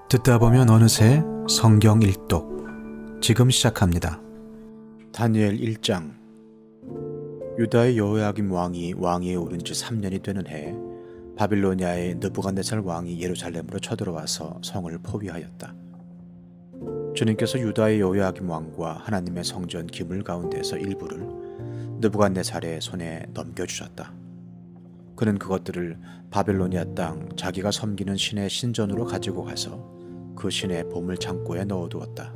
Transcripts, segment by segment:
듣다 보면 어느새 성경 일독 지금 시작합니다. 다니엘 1장. 유다의 여호야김 왕이 왕위에 오른 지 3년이 되는 해에 바빌로니아의 느부갓네살 왕이 예루살렘으로 쳐들어와서 성을 포위하였다. 주님께서 유다의 여호야김 왕과 하나님의 성전 기물 가운데서 일부를 느부갓네살의 손에 넘겨주셨다. 그는 그것들을 바빌로니아 땅 자기가 섬기는 신의 신전으로 가지고 가서 그 신의 보물창고에 넣어두었다.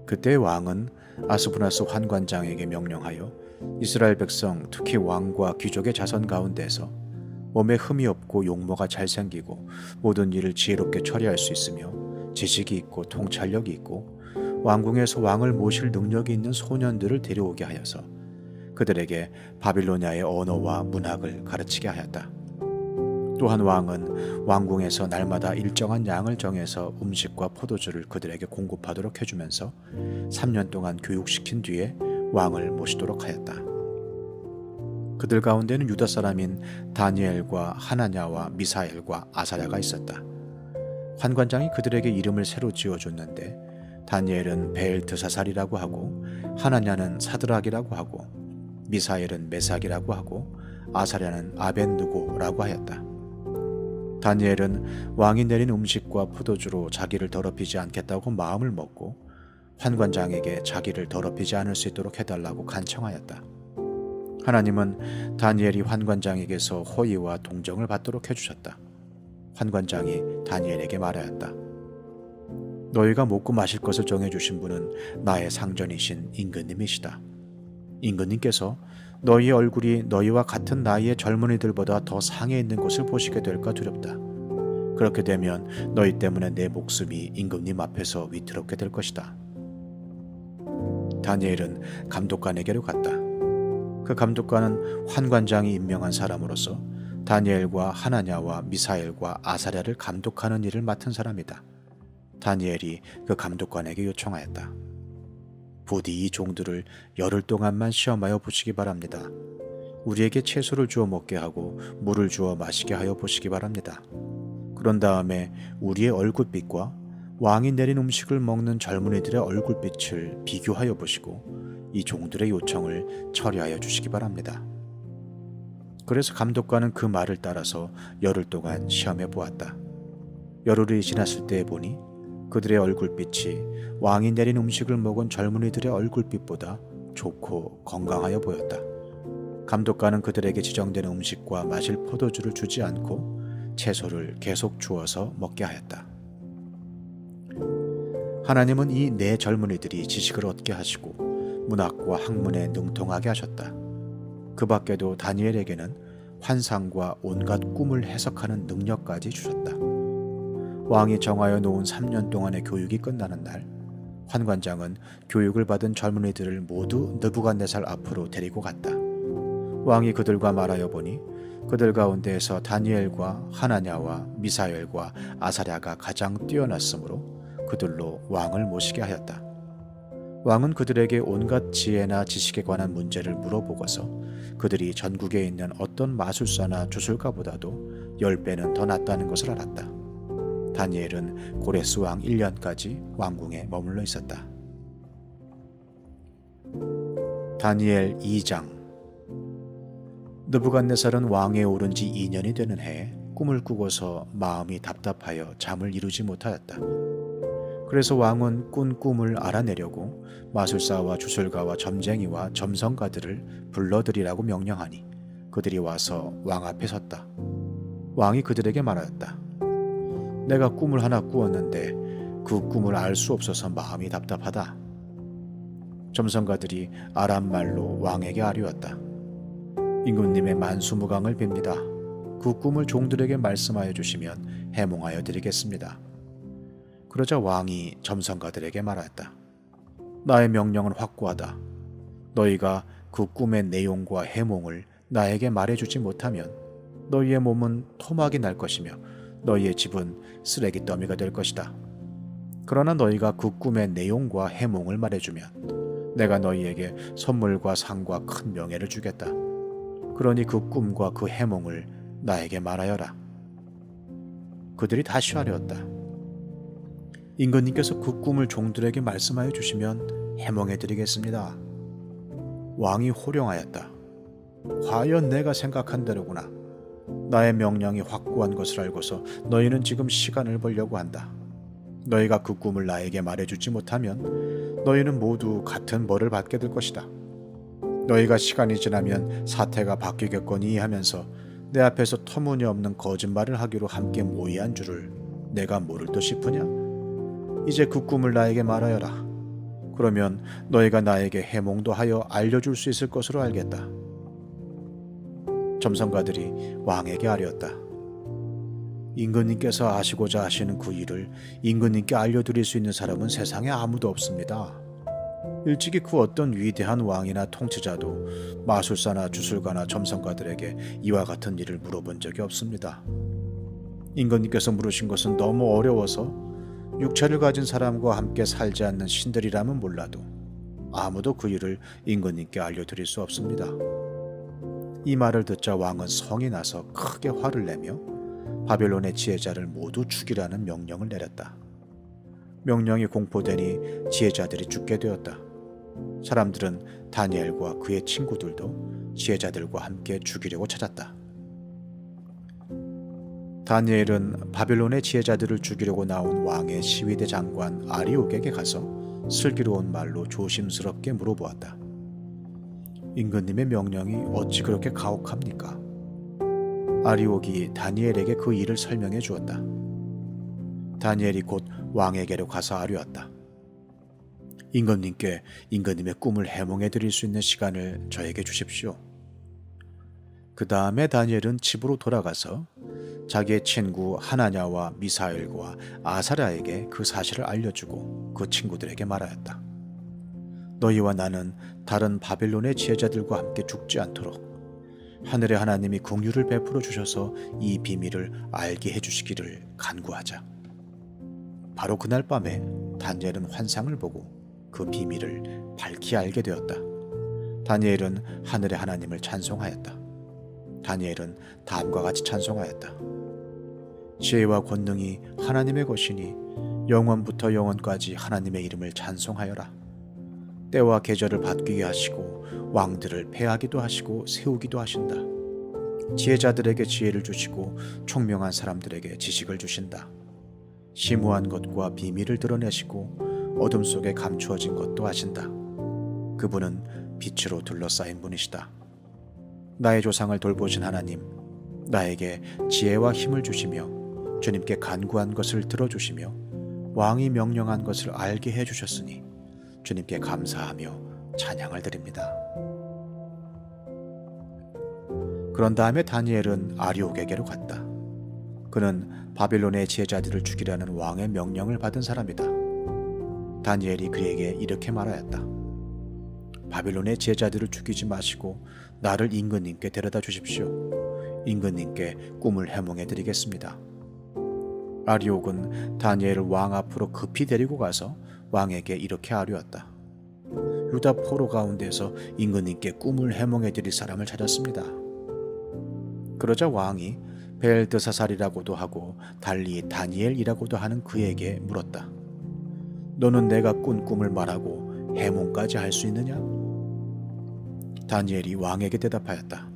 그때 왕은 아스부나스 환관장에게 명령하여 이스라엘 백성, 특히 왕과 귀족의 자손 가운데서 몸에 흠이 없고 용모가 잘생기고 모든 일을 지혜롭게 처리할 수 있으며 지식이 있고 통찰력이 있고 왕궁에서 왕을 모실 능력이 있는 소년들을 데려오게 하여서 그들에게 바빌로니아의 언어와 문학을 가르치게 하였다. 또한 왕은 왕궁에서 날마다 일정한 양을 정해서 음식과 포도주를 그들에게 공급하도록 해주면서 3년 동안 교육시킨 뒤에 왕을 모시도록 하였다. 그들 가운데는 유다 사람인 다니엘과 하나냐와 미사엘과 아사랴가 있었다. 환관장이 그들에게 이름을 새로 지어줬는데 다니엘은 베엘드사살이라고 하고 하나냐는 사드락이라고 하고 미사엘은 메삭이라고 하고 아사랴는 아벤느고라고 하였다. 다니엘은 왕이 내린 음식과 포도주로 자기를 더럽히지 않겠다고 마음을 먹고 환관장에게 자기를 더럽히지 않을 수 있도록 해달라고 간청하였다. 하나님은 다니엘이 환관장에게서 호의와 동정을 받도록 해주셨다. 환관장이 다니엘에게 말하였다. 너희가 먹고 마실 것을 정해주신 분은 나의 상전이신 임금님이시다. 임금님께서 너희의 얼굴이 너희와 같은 나이의 젊은이들보다 더 상해 있는 것을 보시게 될까 두렵다. 그렇게 되면 너희 때문에 내 목숨이 임금님 앞에서 위태롭게 될 것이다. 다니엘은 감독관에게로 갔다. 그 감독관은 환관장이 임명한 사람으로서 다니엘과 하나냐와 미사엘과 아사랴를 감독하는 일을 맡은 사람이다. 다니엘이 그 감독관에게 요청하였다. 부디 이 종들을 열흘 동안만 시험하여 보시기 바랍니다. 우리에게 채소를 주어 먹게 하고 물을 주어 마시게 하여 보시기 바랍니다. 그런 다음에 우리의 얼굴빛과 왕이 내린 음식을 먹는 젊은이들의 얼굴빛을 비교하여 보시고 이 종들의 요청을 처리하여 주시기 바랍니다. 그래서 감독관은 그 말을 따라서 열흘 동안 시험해 보았다. 열흘이 지났을 때 보니 그들의 얼굴빛이 왕이 내린 음식을 먹은 젊은이들의 얼굴빛보다 좋고 건강하여 보였다. 감독관은 그들에게 지정된 음식과 마실 포도주를 주지 않고 채소를 계속 주어서 먹게 하였다. 하나님은 이 네 젊은이들이 지식을 얻게 하시고 문학과 학문에 능통하게 하셨다. 그 밖에도 다니엘에게는 환상과 온갖 꿈을 해석하는 능력까지 주셨다. 왕이 정하여 놓은 3년 동안의 교육이 끝나는 날 환관장은 교육을 받은 젊은이들을 모두 느부갓네살 앞으로 데리고 갔다. 왕이 그들과 말하여 보니 그들 가운데에서 다니엘과 하나냐와 미사엘과 아사랴가 가장 뛰어났으므로 그들로 왕을 모시게 하였다. 왕은 그들에게 온갖 지혜나 지식에 관한 문제를 물어보고서 그들이 전국에 있는 어떤 마술사나 주술가보다도 10배는 더 낫다는 것을 알았다. 다니엘은 고레스 왕 1년까지 왕궁에 머물러 있었다. 다니엘 2장. 느부갓네살은 왕에 오른 지 2년이 되는 해에 꿈을 꾸고서 마음이 답답하여 잠을 이루지 못하였다. 그래서 왕은 꾼 꿈을 알아내려고 마술사와 주술가와 점쟁이와 점성가들을 불러들이라고 명령하니 그들이 와서 왕 앞에 섰다. 왕이 그들에게 말하였다. 내가 꿈을 하나 꾸었는데 그 꿈을 알 수 없어서 마음이 답답하다. 점성가들이 아람말로 왕에게 아뢰었다. 임금님의 만수무강을 빕니다. 그 꿈을 종들에게 말씀하여 주시면 해몽하여 드리겠습니다. 그러자 왕이 점성가들에게 말하였다. 나의 명령은 확고하다. 너희가 그 꿈의 내용과 해몽을 나에게 말해주지 못하면 너희의 몸은 토막이 날 것이며 너희의 집은 쓰레기 더미가 될 것이다. 그러나 너희가 그 꿈의 내용과 해몽을 말해주면 내가 너희에게 선물과 상과 큰 명예를 주겠다. 그러니 그 꿈과 그 해몽을 나에게 말하여라. 그들이 다시 하려었다. 임금님께서 그 꿈을 종들에게 말씀하여 주시면 해몽해 드리겠습니다. 왕이 호령하였다. 과연 내가 생각한 대로구나. 나의 명령이 확고한 것을 알고서 너희는 지금 시간을 벌려고 한다. 너희가 그 꿈을 나에게 말해주지 못하면 너희는 모두 같은 벌을 받게 될 것이다. 너희가 시간이 지나면 사태가 바뀌겠거니 하면서 내 앞에서 터무니없는 거짓말을 하기로 함께 모의한 줄을 내가 모를 듯 싶으냐? 이제 그 꿈을 나에게 말하여라. 그러면 너희가 나에게 해몽도 하여 알려줄 수 있을 것으로 알겠다. 점성가들이 왕에게 아뢰었다. 임금님께서 아시고자 하시는 그 일을 임금님께 알려드릴 수 있는 사람은 세상에 아무도 없습니다. 일찍이 그 어떤 위대한 왕이나 통치자도 마술사나 주술가나 점성가들에게 이와 같은 일을 물어본 적이 없습니다. 임금님께서 물으신 것은 너무 어려워서 육체를 가진 사람과 함께 살지 않는 신들이라면 몰라도 아무도 그 일을 임금님께 알려드릴 수 없습니다. 이 말을 듣자 왕은 성이 나서 크게 화를 내며 바벨론의 지혜자를 모두 죽이라는 명령을 내렸다. 명령이 공포되니 지혜자들이 죽게 되었다. 사람들은 다니엘과 그의 친구들도 지혜자들과 함께 죽이려고 찾았다. 다니엘은 바벨론의 지혜자들을 죽이려고 나온 왕의 시위대 장관 아리옥에게 가서 슬기로운 말로 조심스럽게 물어보았다. 임금님의 명령이 어찌 그렇게 가혹합니까? 아리옥이 다니엘에게 그 일을 설명해 주었다. 다니엘이 곧 왕에게로 가서 아뢰었다. 임금님께 임금님의 꿈을 해몽해 드릴 수 있는 시간을 저에게 주십시오. 그 다음에 다니엘은 집으로 돌아가서 자기의 친구 하나냐와 미사엘과 아사랴에게 그 사실을 알려주고 그 친구들에게 말하였다. 너희와 나는 다른 바벨론의 지혜자들과 함께 죽지 않도록 하늘의 하나님이 긍휼을 베풀어 주셔서 이 비밀을 알게 해주시기를 간구하자. 바로 그날 밤에 다니엘은 환상을 보고 그 비밀을 밝히 알게 되었다. 다니엘은 하늘의 하나님을 찬송하였다. 다니엘은 다음과 같이 찬송하였다. 지혜와 권능이 하나님의 것이니 영원부터 영원까지 하나님의 이름을 찬송하여라. 때와 계절을 바뀌게 하시고 왕들을 패하기도 하시고 세우기도 하신다. 지혜자들에게 지혜를 주시고 총명한 사람들에게 지식을 주신다. 심오한 것과 비밀을 드러내시고 어둠 속에 감추어진 것도 하신다. 그분은 빛으로 둘러싸인 분이시다. 나의 조상을 돌보신 하나님, 나에게 지혜와 힘을 주시며 주님께 간구한 것을 들어주시며 왕이 명령한 것을 알게 해주셨으니 주님께 감사하며 찬양을 드립니다. 그런 다음에 다니엘은 아리옥에게로 갔다. 그는 바벨론의 지혜자들을 죽이라는 왕의 명령을 받은 사람이다. 다니엘이 그에게 이렇게 말하였다. 바벨론의 지혜자들을 죽이지 마시고 나를 임금님께 데려다 주십시오. 임금님께 꿈을 해몽해 드리겠습니다. 아리옥은 다니엘을 왕 앞으로 급히 데리고 가서 왕에게 이렇게 아뢰었다. 유다 포로 가운데서 임금님께 꿈을 해몽해 드릴 사람을 찾았습니다. 그러자 왕이 벨드사살이라고도 하고 달리 다니엘이라고도 하는 그에게 물었다. 너는 내가 꾼 꿈을 말하고 해몽까지 할 수 있느냐? 다니엘이 왕에게 대답하였다.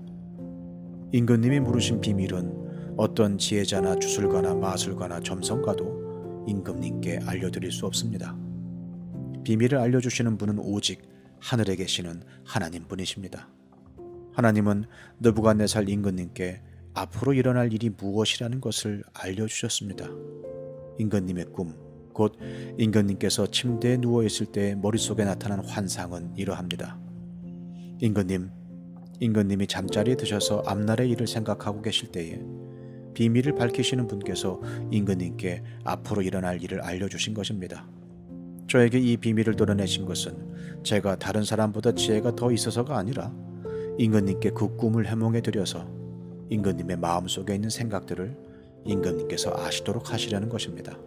임금님이 물으신 비밀은 어떤 지혜자나 주술가나 마술가나 점성가도 임금님께 알려드릴 수 없습니다. 비밀을 알려주시는 분은 오직 하늘에 계시는 하나님뿐이십니다. 하나님은 느부갓네살 임금님께 앞으로 일어날 일이 무엇이라는 것을 알려주셨습니다. 임금님의 꿈, 곧 임금님께서 침대에 누워있을 때 머릿속에 나타난 환상은 이러합니다. 임금님이 잠자리에 드셔서 앞날의 일을 생각하고 계실 때에 비밀을 밝히시는 분께서 임금님께 앞으로 일어날 일을 알려주신 것입니다. 저에게 이 비밀을 드러내신 것은 제가 다른 사람보다 지혜가 더 있어서가 아니라 임금님께 그 꿈을 해몽해 드려서 임금님의 마음속에 있는 생각들을 임금님께서 아시도록 하시려는 것입니다.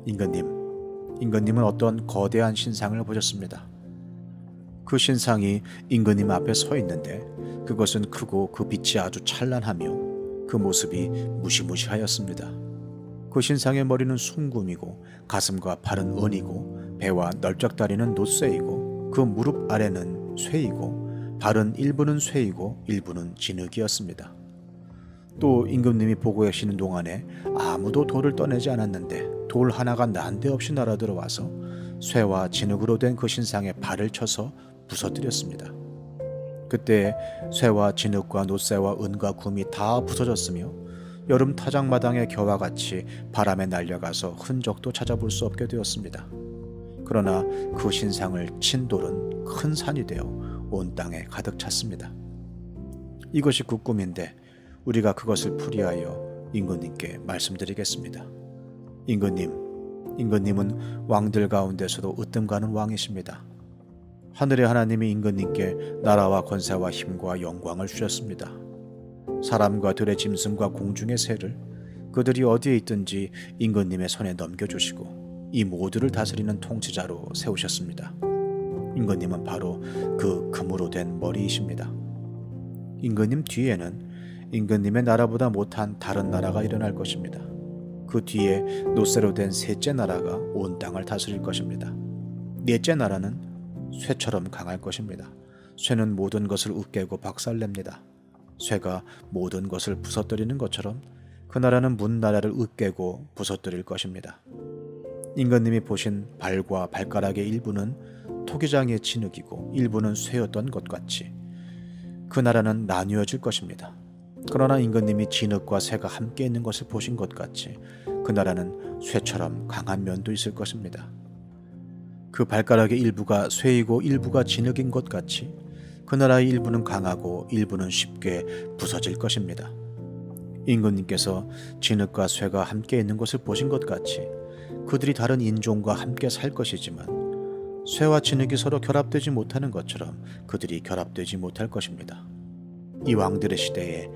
임금님은 어떤 거대한 신상을 보셨습니다. 그 신상이 임금님 앞에 서 있는데 그것은 크고 그 빛이 아주 찬란하며 그 모습이 무시무시하였습니다. 그 신상의 머리는 숭금이고 가슴과 팔은 은이고 배와 널쩍다리는 놋쇠이고 그 무릎 아래는 쇠이고 발은 일부는 쇠이고 일부는 진흙이었습니다. 또 임금님이 보고 계시는 동안에 아무도 돌을 떠내지 않았는데 돌 하나가 난데없이 날아들어와서 쇠와 진흙으로 된 그 신상에 발을 쳐서 부서뜨렸습니다. 그때 쇠와 진흙과 놋쇠와 은과 금이 다 부서졌으며 여름 타작마당의 겨와 같이 바람에 날려가서 흔적도 찾아볼 수 없게 되었습니다. 그러나 그 신상을 친 돌은 큰 산이 되어 온 땅에 가득 찼습니다. 이것이 그 꿈인데 우리가 그것을 풀이하여 임금님께 말씀드리겠습니다. 임금님은 왕들 가운데서도 으뜸가는 왕이십니다. 하늘의 하나님이 임금님께 나라와 권세와 힘과 영광을 주셨습니다. 사람과 들의 짐승과 공중의 새를 그들이 어디에 있든지 임금님의 손에 넘겨주시고 이 모두를 다스리는 통치자로 세우셨습니다. 임금님은 바로 그 금으로 된 머리이십니다. 임금님 뒤에는 임금님의 나라보다 못한 다른 나라가 일어날 것입니다. 그 뒤에 놋쇠로 된 셋째 나라가 온 땅을 다스릴 것입니다. 넷째 나라는 쇠처럼 강할 것입니다. 쇠는 모든 것을 으깨고 박살냅니다. 쇠가 모든 것을 부서뜨리는 것처럼 그 나라는 문나라를 으깨고 부서뜨릴 것입니다. 임금님이 보신 발과 발가락의 일부는 토기장의 진흙이고 일부는 쇠였던 것 같이 그 나라는 나뉘어질 것입니다. 그러나 임금님이 진흙과 쇠가 함께 있는 것을 보신 것 같이 그 나라는 쇠처럼 강한 면도 있을 것입니다. 그 발가락의 일부가 쇠이고 일부가 진흙인 것 같이 그 나라의 일부는 강하고 일부는 쉽게 부서질 것입니다. 임금님께서 진흙과 쇠가 함께 있는 것을 보신 것 같이 그들이 다른 인종과 함께 살 것이지만 쇠와 진흙이 서로 결합되지 못하는 것처럼 그들이 결합되지 못할 것입니다. 이 왕들의 시대에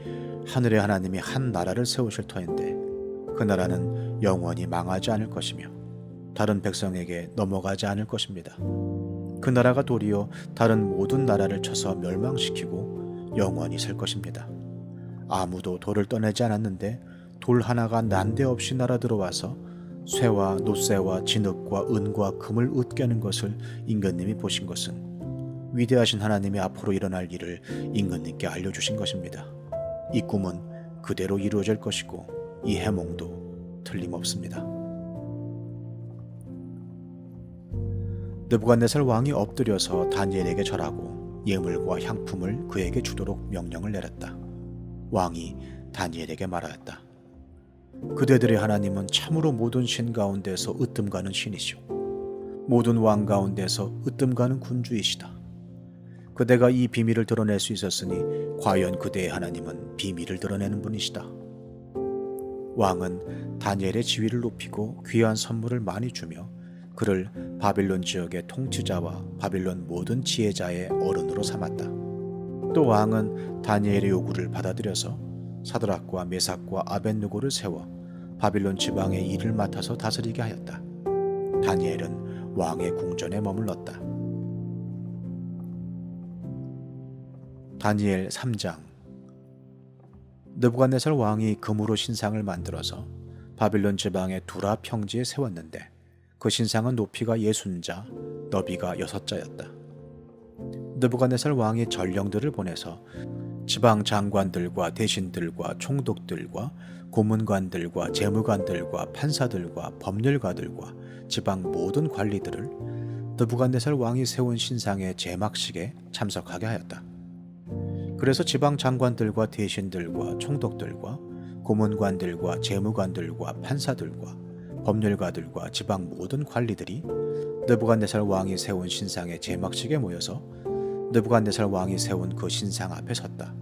하늘의 하나님이 한 나라를 세우실 터인데 그 나라는 영원히 망하지 않을 것이며 다른 백성에게 넘어가지 않을 것입니다. 그 나라가 도리어 다른 모든 나라를 쳐서 멸망시키고 영원히 설 것입니다. 아무도 돌을 떠내지 않았는데 돌 하나가 난데없이 날아들어와서 쇠와 놋쇠와 진흙과 은과 금을 으깨는 것을 임금님이 보신 것은 위대하신 하나님이 앞으로 일어날 일을 임금님께 알려주신 것입니다. 이 꿈은 그대로 이루어질 것이고 이 해몽도 틀림없습니다. 느부갓네살 왕이 엎드려서 다니엘에게 절하고 예물과 향품을 그에게 주도록 명령을 내렸다. 왕이 다니엘에게 말하였다. 그대들의 하나님은 참으로 모든 신 가운데서 으뜸가는 신이시오. 모든 왕 가운데서 으뜸가는 군주이시다. 그대가 이 비밀을 드러낼 수 있었으니 과연 그대의 하나님은 비밀을 드러내는 분이시다. 왕은 다니엘의 지위를 높이고 귀한 선물을 많이 주며 그를 바빌론 지역의 통치자와 바빌론 모든 지혜자의 어른으로 삼았다. 또 왕은 다니엘의 요구를 받아들여서 사드락과 메삭과 아벳느고를 세워 바빌론 지방의 일을 맡아서 다스리게 하였다. 다니엘은 왕의 궁전에 머물렀다. 다니엘 3장. 느부갓네살 왕이 금으로 신상을 만들어서 바빌론 지방의 두라 평지에 세웠는데 그 신상은 높이가 60자, 너비가 6자였다. 느부갓네살 왕이 전령들을 보내서 지방 장관들과 대신들과 총독들과 고문관들과 재무관들과 판사들과 법률가들과 지방 모든 관리들을 느부갓네살 왕이 세운 신상의 제막식에 참석하게 하였다. 그래서 지방 장관들과 대신들과 총독들과 고문관들과 재무관들과 판사들과 법률가들과 지방 모든 관리들이 느부갓네살 왕이 세운 신상의 제막식에 모여서 느부갓네살 왕이 세운 그 신상 앞에 섰다.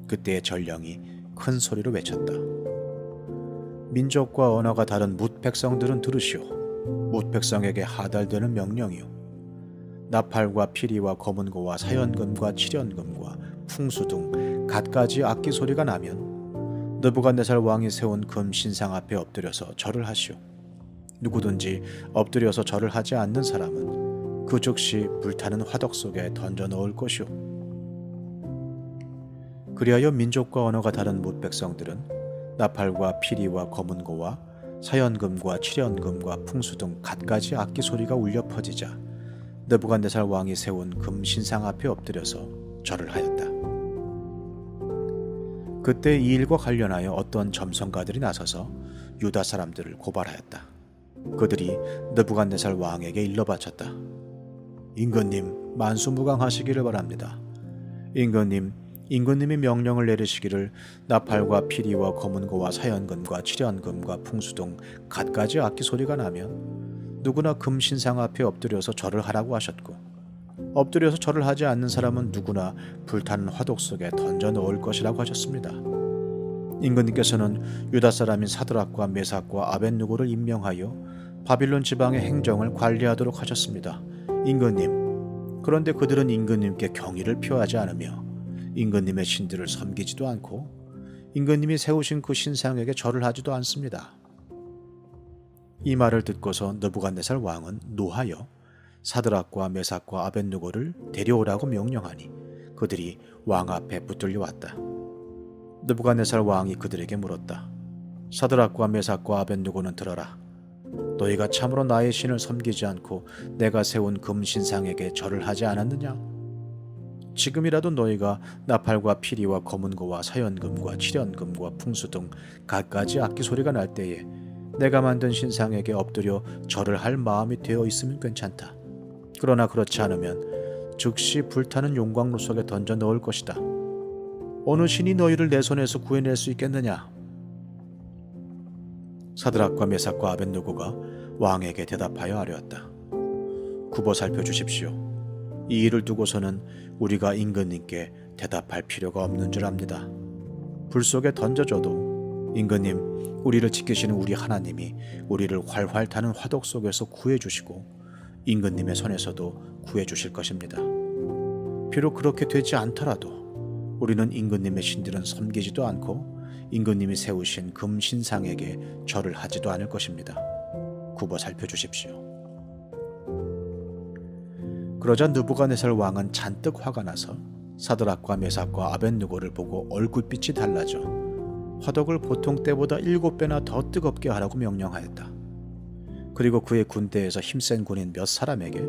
그때의 전령이 큰 소리로 외쳤다. 민족과 언어가 다른 뭇 백성들은 들으시오. 뭇 백성에게 하달되는 명령이오. 나팔과 피리와 검은고와 사연금과 칠연금과 풍수 등 갖가지 악기 소리가 나면 느부갓네살 왕이 세운 금 신상 앞에 엎드려서 절을 하시오. 누구든지 엎드려서 절을 하지 않는 사람은 그 즉시 불타는 화덕 속에 던져 넣을 것이오. 그리하여 민족과 언어가 다른 뭇 백성들은 나팔과 피리와 검은고와 사연금과 칠연금과 풍수 등 갖가지 악기 소리가 울려 퍼지자 느부갓네살 왕이 세운 금 신상 앞에 엎드려서 절을 하였다. 그때 이 일과 관련하여 어떤 점성가들이 나서서 유다 사람들을 고발하였다. 그들이 느부갓네살 왕에게 일러 바쳤다. 임금님, 만수무강하시기를 바랍니다. 임금님이 명령을 내리시기를 나팔과 피리와 검은고와 사연금과 칠연금과 풍수 등 갖가지 악기 소리가 나면 누구나 금 신상 앞에 엎드려서 절을 하라고 하셨고, 엎드려서 절을 하지 않는 사람은 누구나 불타는 화독 속에 던져 넣을 것이라고 하셨습니다. 임금님께서는 유다 사람인 사드락과 메삭과 아벳느고를 임명하여 바빌론 지방의 행정을 관리하도록 하셨습니다. 임금님, 그런데 그들은 임금님께 경의를 표하지 않으며 임금님의 신들을 섬기지도 않고 임금님이 세우신 그 신상에게 절을 하지도 않습니다. 이 말을 듣고서 느부갓네살 왕은 노하여 사드락과 메삭과 아벳느고를 데려오라고 명령하니 그들이 왕 앞에 붙들려 왔다. 느부갓네살 왕이 그들에게 물었다. 사드락과 메삭과 아벳느고는 들어라. 너희가 참으로 나의 신을 섬기지 않고 내가 세운 금 신상에게 절을 하지 않았느냐? 지금이라도 너희가 나팔과 피리와 검은고와 사연금과 칠연금과 풍수 등 갖가지 악기 소리가 날 때에 내가 만든 신상에게 엎드려 절을 할 마음이 되어 있으면 괜찮다. 그러나 그렇지 않으면 즉시 불타는 용광로 속에 던져 넣을 것이다. 어느 신이 너희를 내 손에서 구해낼 수 있겠느냐? 사드락과 메삭과 아벳느고가 왕에게 대답하여 아뢰었다. 굽어 살펴주십시오. 이 일을 두고서는 우리가 임금님께 대답할 필요가 없는 줄 압니다. 불 속에 던져줘도 임금님, 우리를 지키시는 우리 하나님이 우리를 활활 타는 화독 속에서 구해주시고 임금님의 손에서도 구해주실 것입니다. 비록 그렇게 되지 않더라도 우리는 임금님의 신들은 섬기지도 않고 임금님이 세우신 금 신상에게 절을 하지도 않을 것입니다. 굽어 살펴주십시오. 그러자 느부갓네살 왕은 잔뜩 화가 나서 사드락과 메삭과 아벳느고를 보고 얼굴빛이 달라져 화덕을 보통 때보다 7배나 더 뜨겁게 하라고 명령하였다. 그리고 그의 군대에서 힘센 군인 몇 사람에게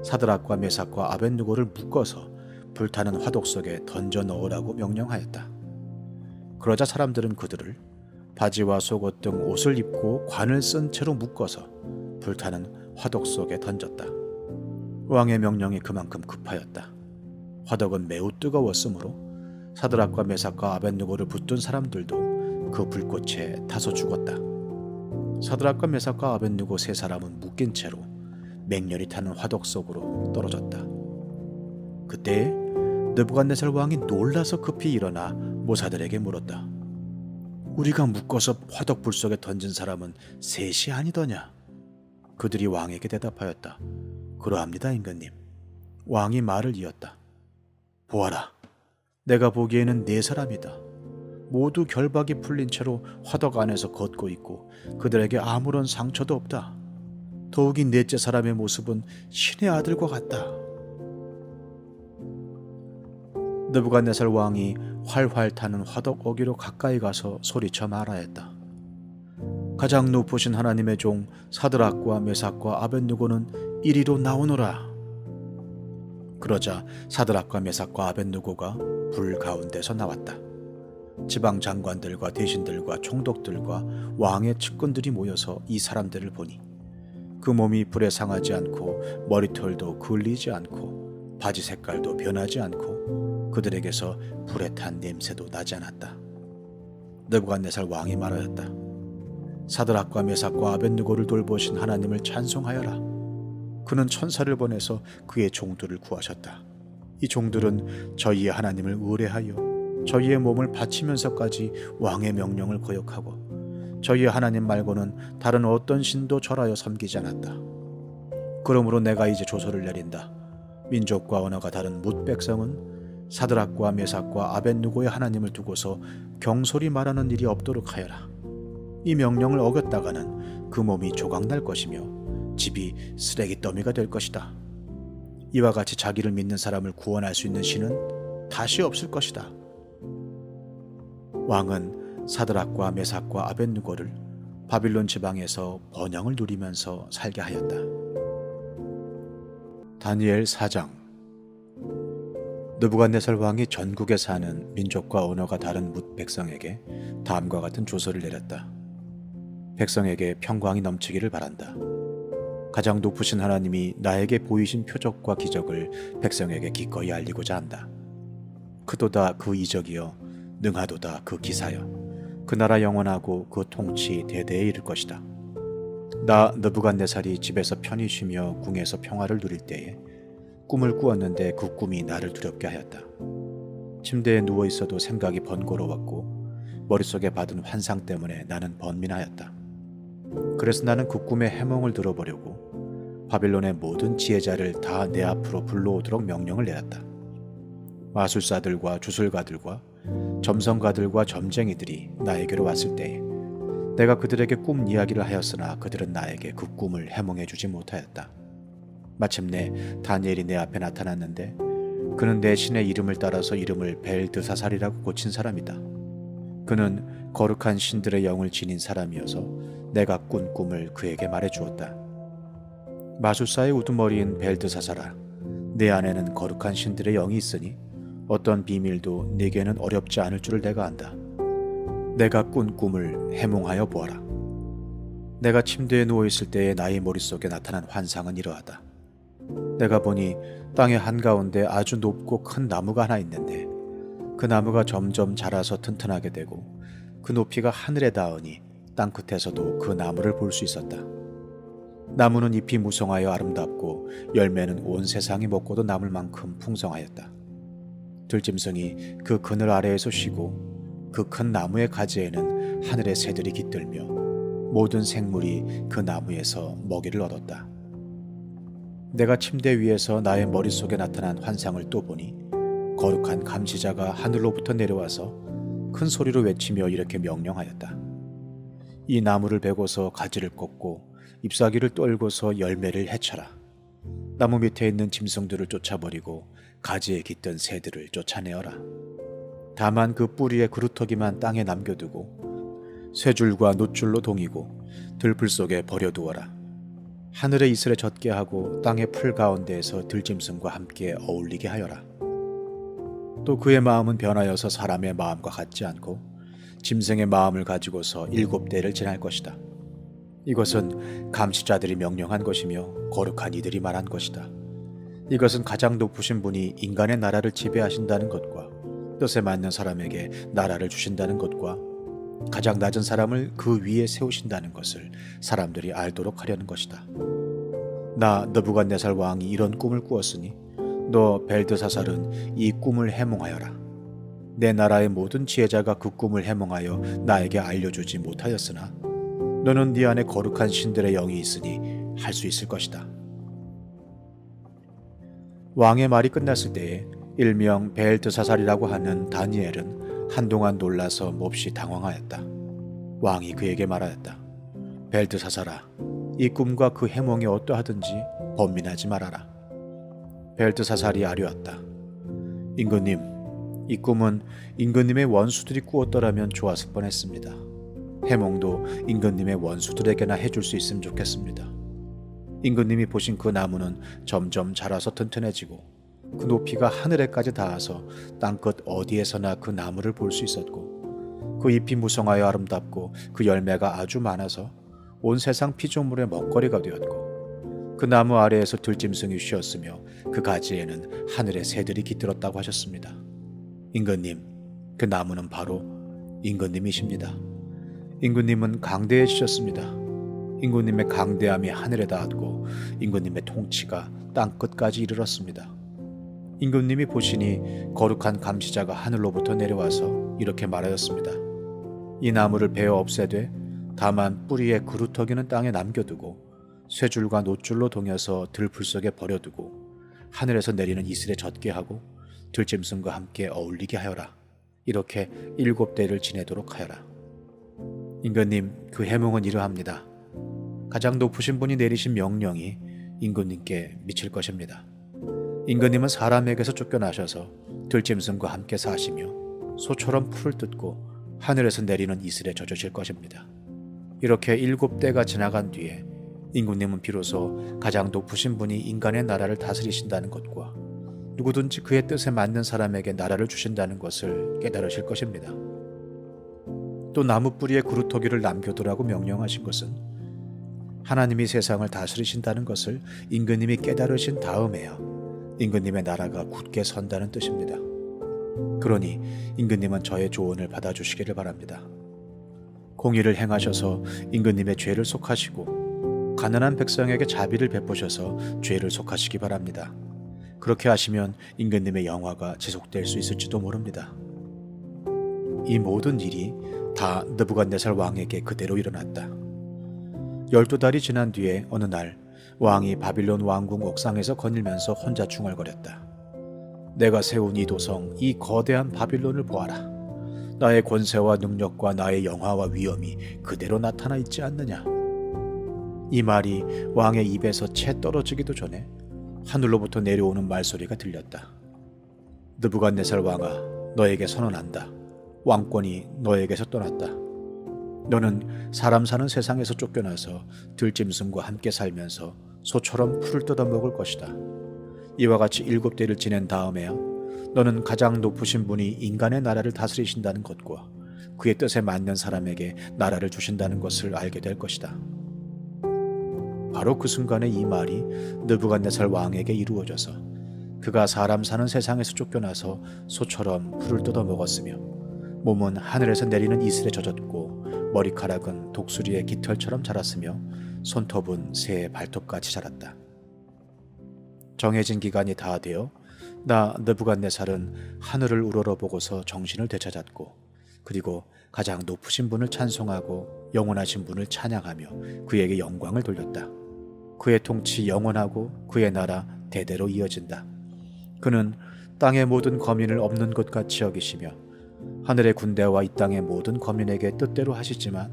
사드락과 메삭과 아벳느고를 묶어서 불타는 화독 속에 던져 넣으라고 명령하였다. 그러자 사람들은 그들을 바지와 속옷 등 옷을 입고 관을 쓴 채로 묶어서 불타는 화독 속에 던졌다. 왕의 명령이 그만큼 급하였다. 화덕은 매우 뜨거웠으므로 사드락과 메삭과 아벳느고를 붙든 사람들도 그 불꽃에 타서 죽었다. 사드락과 메삭과 아벳느고 세 사람은 묶인 채로 맹렬히 타는 화독 속으로 떨어졌다. 그때 느부갓네살 왕이 놀라서 급히 일어나 모사들에게 물었다. 우리가 묶어서 화덕 불 속에 던진 사람은 셋이 아니더냐? 그들이 왕에게 대답하였다. 그러합니다, 임금님. 왕이 말을 이었다. 보아라, 내가 보기에는 네 사람이다. 모두 결박이 풀린 채로 화덕 안에서 걷고 있고 그들에게 아무런 상처도 없다. 더욱이 넷째 사람의 모습은 신의 아들과 같다. 느부갓네살 왕이 활활 타는 화덕 어기로 가까이 가서 소리쳐 말하였다. 가장 높으신 하나님의 종 사드락과 메삭과 아벳느고는 이리로 나오노라. 그러자 사드락과 메삭과 아벳느고가 불 가운데서 나왔다. 지방 장관들과 대신들과 총독들과 왕의 측근들이 모여서 이 사람들을 보니 그 몸이 불에 상하지 않고 머리털도 그을리지 않고 바지 색깔도 변하지 않고 그들에게서 불에 탄 냄새도 나지 않았다. 느부갓네살 왕이 말하였다. 사드락과 메삭과 아벳느고를 돌보신 하나님을 찬송하여라. 그는 천사를 보내서 그의 종들을 구하셨다. 이 종들은 저희의 하나님을 의뢰하여 저희의 몸을 바치면서까지 왕의 명령을 거역하고 저희의 하나님 말고는 다른 어떤 신도 절하여 섬기지 않았다. 그러므로 내가 이제 조서를 내린다. 민족과 언어가 다른 뭇 백성은 사드락과 메삭과 아벳느고의 하나님을 두고서 경솔히 말하는 일이 없도록 하여라. 이 명령을 어겼다가는 그 몸이 조각날 것이며 집이 쓰레기 더미가 될 것이다. 이와 같이 자기를 믿는 사람을 구원할 수 있는 신은 다시 없을 것이다. 왕은 사드락과 메삭과 아벳느고를 바빌론 지방에서 번영을 누리면서 살게 하였다. 다니엘 4장. 느부갓네살 왕이 전국에 사는 민족과 언어가 다른 뭇 백성에게 다음과 같은 조서를 내렸다. 백성에게 평강이 넘치기를 바란다. 가장 높으신 하나님이 나에게 보이신 표적과 기적을 백성에게 기꺼이 알리고자 한다. 크도다 그 이적이여, 능하도다 그 기사여. 그 나라 영원하고 그 통치 대대에 이를 것이다. 나 느부갓네살이 집에서 편히 쉬며 궁에서 평화를 누릴 때에 꿈을 꾸었는데 그 꿈이 나를 두렵게 하였다. 침대에 누워 있어도 생각이 번거로웠고 머릿속에 받은 환상 때문에 나는 번민하였다. 그래서 나는 그 꿈의 해몽을 들어보려고 바빌론의 모든 지혜자를 다 내 앞으로 불러오도록 명령을 내렸다. 마술사들과 주술가들과 점성가들과 점쟁이들이 나에게로 왔을 때에 내가 그들에게 꿈 이야기를 하였으나 그들은 나에게 그 꿈을 해몽해 주지 못하였다. 마침내 다니엘이 내 앞에 나타났는데 그는 내 신의 이름을 따라서 이름을 벨드사살이라고 고친 사람이다. 그는 거룩한 신들의 영을 지닌 사람이어서 내가 꾼 꿈을 그에게 말해주었다. 마술사의 우두머리인 벨드사살아, 내 안에는 거룩한 신들의 영이 있으니 어떤 비밀도 네게는 어렵지 않을 줄을 내가 안다. 내가 꾼 꿈을 해몽하여 보아라. 내가 침대에 누워있을 때에 나의 머릿속에 나타난 환상은 이러하다. 내가 보니 땅의 한가운데 아주 높고 큰 나무가 하나 있는데 그 나무가 점점 자라서 튼튼하게 되고 그 높이가 하늘에 닿으니 땅끝에서도 그 나무를 볼 수 있었다. 나무는 잎이 무성하여 아름답고 열매는 온 세상이 먹고도 남을 만큼 풍성하였다. 들짐승이 그 그늘 아래에서 쉬고 그 큰 나무의 가지에는 하늘의 새들이 깃들며 모든 생물이 그 나무에서 먹이를 얻었다. 내가 침대 위에서 나의 머릿속에 나타난 환상을 또 보니 거룩한 감시자가 하늘로부터 내려와서 큰 소리로 외치며 이렇게 명령하였다. 이 나무를 베고서 가지를 꺾고 잎사귀를 떨고서 열매를 해쳐라. 나무 밑에 있는 짐승들을 쫓아버리고 가지에 깃든 새들을 쫓아내어라. 다만 그 뿌리의 그루터기만 땅에 남겨두고 쇠줄과 놋줄로 동이고 들풀 속에 버려두어라. 하늘의 이슬에 젖게 하고 땅의 풀 가운데에서 들짐승과 함께 어울리게 하여라. 또 그의 마음은 변하여서 사람의 마음과 같지 않고 짐승의 마음을 가지고서 7대를 지날 것이다. 이것은 감시자들이 명령한 것이며 거룩한 이들이 말한 것이다. 이것은 가장 높으신 분이 인간의 나라를 지배하신다는 것과 뜻에 맞는 사람에게 나라를 주신다는 것과 가장 낮은 사람을 그 위에 세우신다는 것을 사람들이 알도록 하려는 것이다. 나 느부갓네살 왕이 이런 꿈을 꾸었으니 너 벨드사살은 이 꿈을 해몽하여라. 내 나라의 모든 지혜자가 그 꿈을 해몽하여 나에게 알려주지 못하였으나 너는 네 안에 거룩한 신들의 영이 있으니 할 수 있을 것이다. 왕의 말이 끝났을 때에 일명 벨드사살이라고 하는 다니엘은 한동안 놀라서 몹시 당황하였다. 왕이 그에게 말하였다. 벨드사살아, 이 꿈과 그 해몽이 어떠하든지 번민하지 말아라. 벨드사살이 아뢰었다. 임금님, 이 꿈은 임금님의 원수들이 꾸었더라면 좋았을 뻔했습니다. 해몽도 임금님의 원수들에게나 해줄 수 있으면 좋겠습니다. 임금님이 보신 그 나무는 점점 자라서 튼튼해지고 그 높이가 하늘에까지 닿아서 땅끝 어디에서나 그 나무를 볼 수 있었고 그 잎이 무성하여 아름답고 그 열매가 아주 많아서 온 세상 피조물의 먹거리가 되었고 그 나무 아래에서 들짐승이 쉬었으며 그 가지에는 하늘의 새들이 깃들었다고 하셨습니다. 임금님, 그 나무는 바로 임금님이십니다. 임금님은 강대해지셨습니다. 임금님의 강대함이 하늘에 닿았고 임금님의 통치가 땅끝까지 이르렀습니다. 임금님이 보시니 거룩한 감시자가 하늘로부터 내려와서 이렇게 말하였습니다. 이 나무를 베어 없애되 다만 뿌리의 그루터기는 땅에 남겨두고 쇠줄과 놋줄로 동여서 들풀 속에 버려두고 하늘에서 내리는 이슬에 젖게 하고 들짐승과 함께 어울리게 하여라. 이렇게 7대를 지내도록 하여라. 임금님, 그 해몽은 이러합니다. 가장 높으신 분이 내리신 명령이 임금님께 미칠 것입니다. 임금님은 사람에게서 쫓겨나셔서 들짐승과 함께 사시며 소처럼 풀을 뜯고 하늘에서 내리는 이슬에 젖으실 것입니다. 이렇게 7대가 지나간 뒤에 임금님은 비로소 가장 높으신 분이 인간의 나라를 다스리신다는 것과 누구든지 그의 뜻에 맞는 사람에게 나라를 주신다는 것을 깨달으실 것입니다. 또 나무 뿌리에 그루터기를 남겨두라고 명령하신 것은 하나님이 세상을 다스리신다는 것을 임금님이 깨달으신 다음에야 임금님의 나라가 굳게 선다는 뜻입니다. 그러니 임금님은 저의 조언을 받아주시기를 바랍니다. 공의를 행하셔서 임금님의 죄를 속하시고 가난한 백성에게 자비를 베푸셔서 죄를 속하시기 바랍니다. 그렇게 하시면 임금님의 영화가 지속될 수 있을지도 모릅니다. 이 모든 일이 다 느부갓네살 왕에게 그대로 일어났다. 12달이 지난 뒤에 어느 날 왕이 바빌론 왕궁 옥상에서 거닐면서 혼자 중얼거렸다. 내가 세운 이 도성, 이 거대한 바빌론을 보아라. 나의 권세와 능력과 나의 영화와 위엄이 그대로 나타나 있지 않느냐. 이 말이 왕의 입에서 채 떨어지기도 전에 하늘로부터 내려오는 말소리가 들렸다. 느부갓네살 왕아, 너에게 선언한다. 왕권이 너에게서 떠났다. 너는 사람 사는 세상에서 쫓겨나서 들짐승과 함께 살면서 소처럼 풀을 뜯어먹을 것이다. 이와 같이 7대를 지낸 다음에야 너는 가장 높으신 분이 인간의 나라를 다스리신다는 것과 그의 뜻에 맞는 사람에게 나라를 주신다는 것을 알게 될 것이다. 바로 그 순간에 이 말이 느부갓네살 왕에게 이루어져서 그가 사람 사는 세상에서 쫓겨나서 소처럼 풀을 뜯어먹었으며 몸은 하늘에서 내리는 이슬에 젖었고 머리카락은 독수리의 깃털처럼 자랐으며 손톱은 새의 발톱같이 자랐다. 정해진 기간이 다 되어 나 느부갓네살은 하늘을 우러러보고서 정신을 되찾았고 그리고 가장 높으신 분을 찬송하고 영원하신 분을 찬양하며 그에게 영광을 돌렸다. 그의 통치 영원하고 그의 나라 대대로 이어진다. 그는 땅의 모든 거민을 없는 것 같이 여기시며 하늘의 군대와 이 땅의 모든 거민에게 뜻대로 하시지만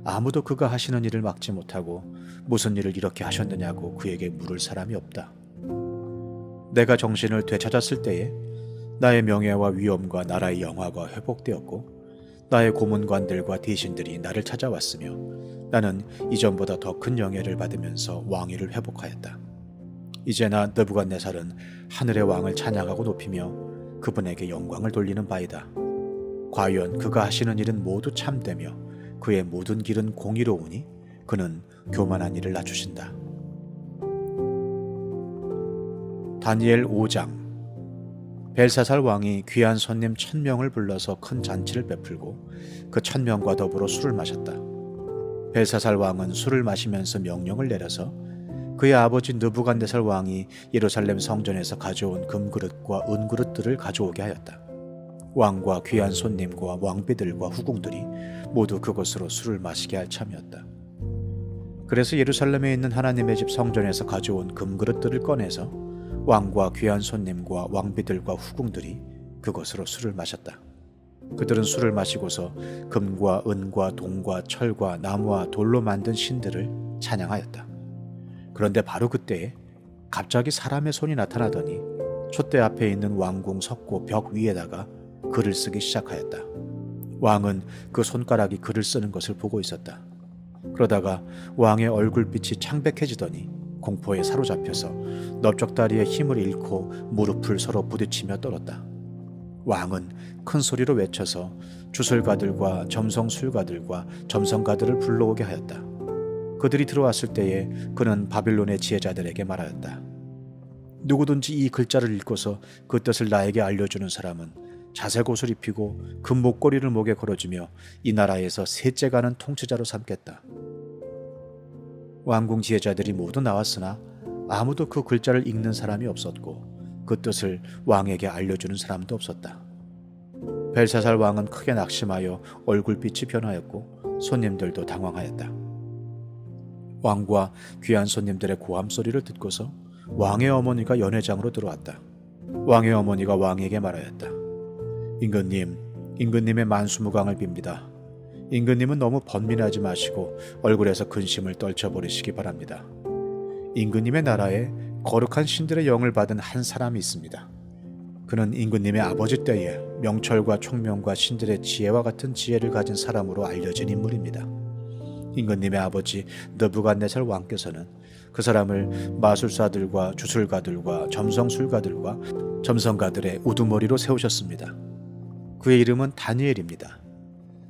아무도 그가 하시는 일을 막지 못하고 무슨 일을 이렇게 하셨느냐고 그에게 물을 사람이 없다. 내가 정신을 되찾았을 때에 나의 명예와 위엄과 나라의 영화가 회복되었고 나의 고문관들과 대신들이 나를 찾아왔으며 나는 이전보다 더 큰 영예를 받으면서 왕위를 회복하였다. 이제 나 느부갓네살은 하늘의 왕을 찬양하고 높이며 그분에게 영광을 돌리는 바이다. 과연 그가 하시는 일은 모두 참되며 그의 모든 길은 공의로우니 그는 교만한 일을 낮추신다. 다니엘 5장. 벨사살 왕이 귀한 손님 1000명을 불러서 큰 잔치를 베풀고 그 1000명과 더불어 술을 마셨다. 벨사살 왕은 술을 마시면서 명령을 내려서 그의 아버지 느부갓네살 왕이 예루살렘 성전에서 가져온 금그릇과 은그릇들을 가져오게 하였다. 왕과 귀한 손님과 왕비들과 후궁들이 모두 그것으로 술을 마시게 할 참이었다. 그래서 예루살렘에 있는 하나님의 집 성전에서 가져온 금그릇들을 꺼내서 왕과 귀한 손님과 왕비들과 후궁들이 그것으로 술을 마셨다. 그들은 술을 마시고서 금과 은과 동과 철과 나무와 돌로 만든 신들을 찬양하였다. 그런데 바로 그때에 갑자기 사람의 손이 나타나더니 촛대 앞에 있는 왕궁 석고 벽 위에다가 글을 쓰기 시작하였다. 왕은 그 손가락이 글을 쓰는 것을 보고 있었다. 그러다가 왕의 얼굴빛이 창백해지더니 공포에 사로잡혀서 넓적다리의 힘을 잃고 무릎을 서로 부딪히며 떨었다. 왕은 큰 소리로 외쳐서 주술가들과 점성술가들과 점성가들을 불러오게 하였다. 그들이 들어왔을 때에 그는 바빌론의 지혜자들에게 말하였다. 누구든지 이 글자를 읽고서 그 뜻을 나에게 알려주는 사람은 자색 옷을 입히고 금 목걸이를 목에 걸어주며 이 나라에서 셋째 가는 통치자로 삼겠다. 왕궁 지혜자들이 모두 나왔으나 아무도 그 글자를 읽는 사람이 없었고 그 뜻을 왕에게 알려주는 사람도 없었다. 벨사살 왕은 크게 낙심하여 얼굴빛이 변하였고 손님들도 당황하였다. 왕과 귀한 손님들의 고함 소리를 듣고서 왕의 어머니가 연회장으로 들어왔다. 왕의 어머니가 왕에게 말하였다. 임금님, 임금님의 만수무강을 빕니다. 임금님은 너무 번민하지 마시고 얼굴에서 근심을 떨쳐버리시기 바랍니다. 임금님의 나라에 거룩한 신들의 영을 받은 한 사람이 있습니다. 그는 임금님의 아버지 때에 명철과 총명과 신들의 지혜와 같은 지혜를 가진 사람으로 알려진 인물입니다. 임금님의 아버지 느부갓네살 왕께서는 그 사람을 마술사들과 주술가들과 점성술가들과 점성가들의 우두머리로 세우셨습니다. 그의 이름은 다니엘입니다.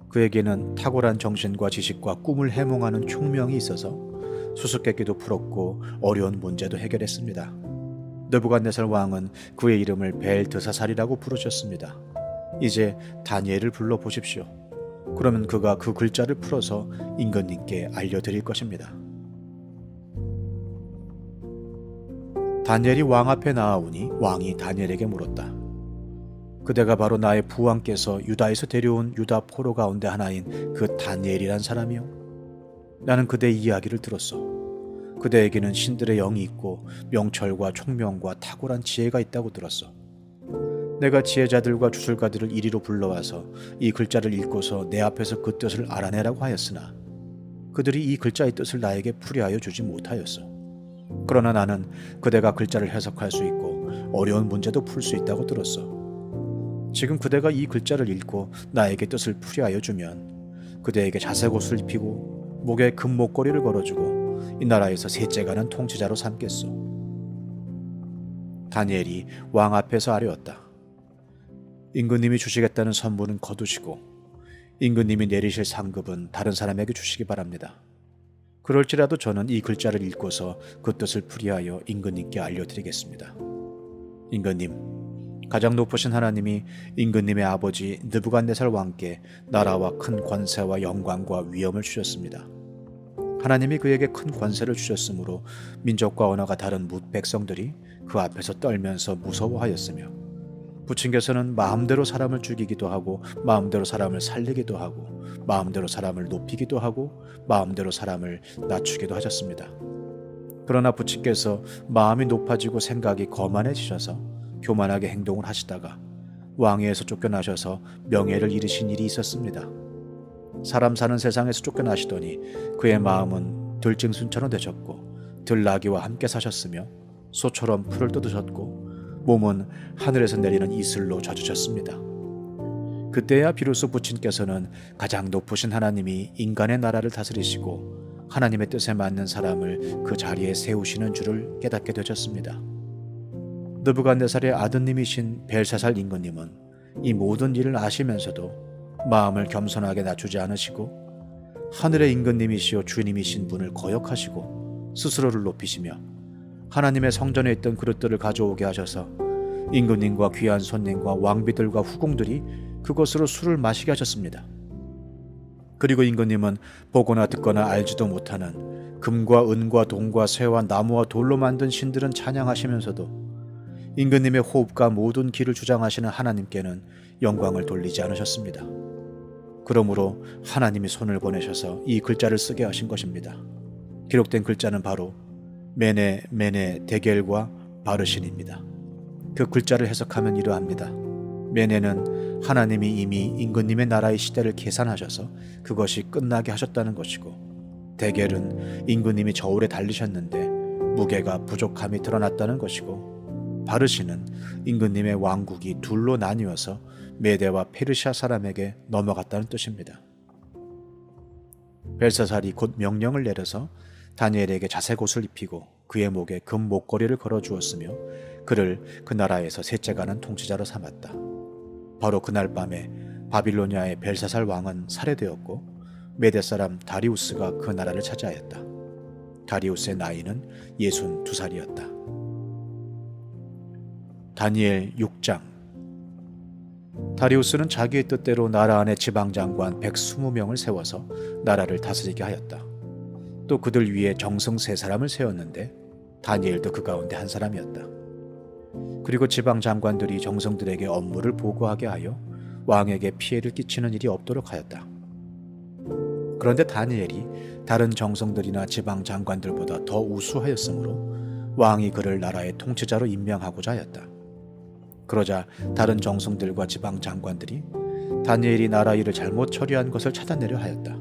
그에게는 탁월한 정신과 지식과 꿈을 해몽하는 총명이 있어서 수수께끼도 풀었고 어려운 문제도 해결했습니다. 느부갓네살 왕은 그의 이름을 벨드사살이라고 부르셨습니다. 이제 다니엘을 불러보십시오. 그러면 그가 그 글자를 풀어서 임금님께 알려드릴 것입니다. 다니엘이 왕 앞에 나아오니 왕이 다니엘에게 물었다. 그대가 바로 나의 부왕께서 유다에서 데려온 유다 포로 가운데 하나인 그 다니엘이란 사람이요? 나는 그대의 이야기를 들었어. 그대에게는 신들의 영이 있고 명철과 총명과 탁월한 지혜가 있다고 들었어. 내가 지혜자들과 주술가들을 이리로 불러와서 이 글자를 읽고서 내 앞에서 그 뜻을 알아내라고 하였으나 그들이 이 글자의 뜻을 나에게 풀이하여 주지 못하였어. 그러나 나는 그대가 글자를 해석할 수 있고 어려운 문제도 풀 수 있다고 들었어. 지금 그대가 이 글자를 읽고 나에게 뜻을 풀이하여 주면 그대에게 자색 옷을 입히고 목에 금 목걸이를 걸어주고 이 나라에서 셋째가는 통치자로 삼겠소. 다니엘이 왕 앞에서 아뢰었다. 임금님이 주시겠다는 선물은 거두시고 임금님이 내리실 상급은 다른 사람에게 주시기 바랍니다. 그럴지라도 저는 이 글자를 읽고서 그 뜻을 풀이하여 임금님께 알려드리겠습니다. 임금님, 가장 높으신 하나님이 임금님의 아버지 느부갓네살 왕께 나라와 큰 권세와 영광과 위엄을 주셨습니다. 하나님이 그에게 큰 권세를 주셨으므로 민족과 언어가 다른 뭇 백성들이 그 앞에서 떨면서 무서워하였으며 부친께서는 마음대로 사람을 죽이기도 하고 마음대로 사람을 살리기도 하고 마음대로 사람을 높이기도 하고 마음대로 사람을 낮추기도 하셨습니다. 그러나 부친께서 마음이 높아지고 생각이 거만해지셔서 교만하게 행동을 하시다가 왕위에서 쫓겨나셔서 명예를 잃으신 일이 있었습니다. 사람 사는 세상에서 쫓겨나시더니 그의 마음은 들짐승처럼 되셨고 들나귀와 함께 사셨으며 소처럼 풀을 뜯으셨고 몸은 하늘에서 내리는 이슬로 젖으셨습니다. 그때야 비로소 부친께서는 가장 높으신 하나님이 인간의 나라를 다스리시고 하나님의 뜻에 맞는 사람을 그 자리에 세우시는 줄을 깨닫게 되셨습니다. 느부갓네살의 아드님이신 벨사살 임금님은 이 모든 일을 아시면서도 마음을 겸손하게 낮추지 않으시고 하늘의 임금님이시오 주님이신 분을 거역하시고 스스로를 높이시며 하나님의 성전에 있던 그릇들을 가져오게 하셔서 임금님과 귀한 손님과 왕비들과 후궁들이 그것으로 술을 마시게 하셨습니다. 그리고 임금님은 보거나 듣거나 알지도 못하는 금과 은과 동과 쇠와 나무와 돌로 만든 신들은 찬양하시면서도 임금님의 호흡과 모든 길을 주장하시는 하나님께는 영광을 돌리지 않으셨습니다. 그러므로 하나님이 손을 보내셔서 이 글자를 쓰게 하신 것입니다. 기록된 글자는 바로 메네 데겔과 바르신입니다. 그 글자를 해석하면 이러합니다. 메네는 하나님이 이미 임금님의 나라의 시대를 계산하셔서 그것이 끝나게 하셨다는 것이고, 데겔은 임금님이 저울에 달리셨는데 무게가 부족함이 드러났다는 것이고, 바르신은 임금님의 왕국이 둘로 나뉘어서 메대와 페르시아 사람에게 넘어갔다는 뜻입니다. 벨사살이 곧 명령을 내려서 다니엘에게 자색 옷을 입히고 그의 목에 금 목걸이를 걸어주었으며 그를 그 나라에서 셋째가는 통치자로 삼았다. 바로 그날 밤에 바빌로니아의 벨사살 왕은 살해되었고 메대 사람 다리우스가 그 나라를 차지하였다. 다리우스의 나이는 62살이었다. 다니엘 6장. 다리우스는 자기의 뜻대로 나라 안에 지방장관 120명을 세워서 나라를 다스리게 하였다. 또 그들 위에 정성 3사람을 세웠는데 다니엘도 그 가운데 한 사람이었다. 그리고 지방장관들이 정성들에게 업무를 보고하게 하여 왕에게 피해를 끼치는 일이 없도록 하였다. 그런데 다니엘이 다른 정성들이나 지방장관들보다 더 우수하였으므로 왕이 그를 나라의 통치자로 임명하고자 하였다. 그러자 다른 정성들과 지방장관들이 다니엘이 나라 일을 잘못 처리한 것을 찾아내려 하였다.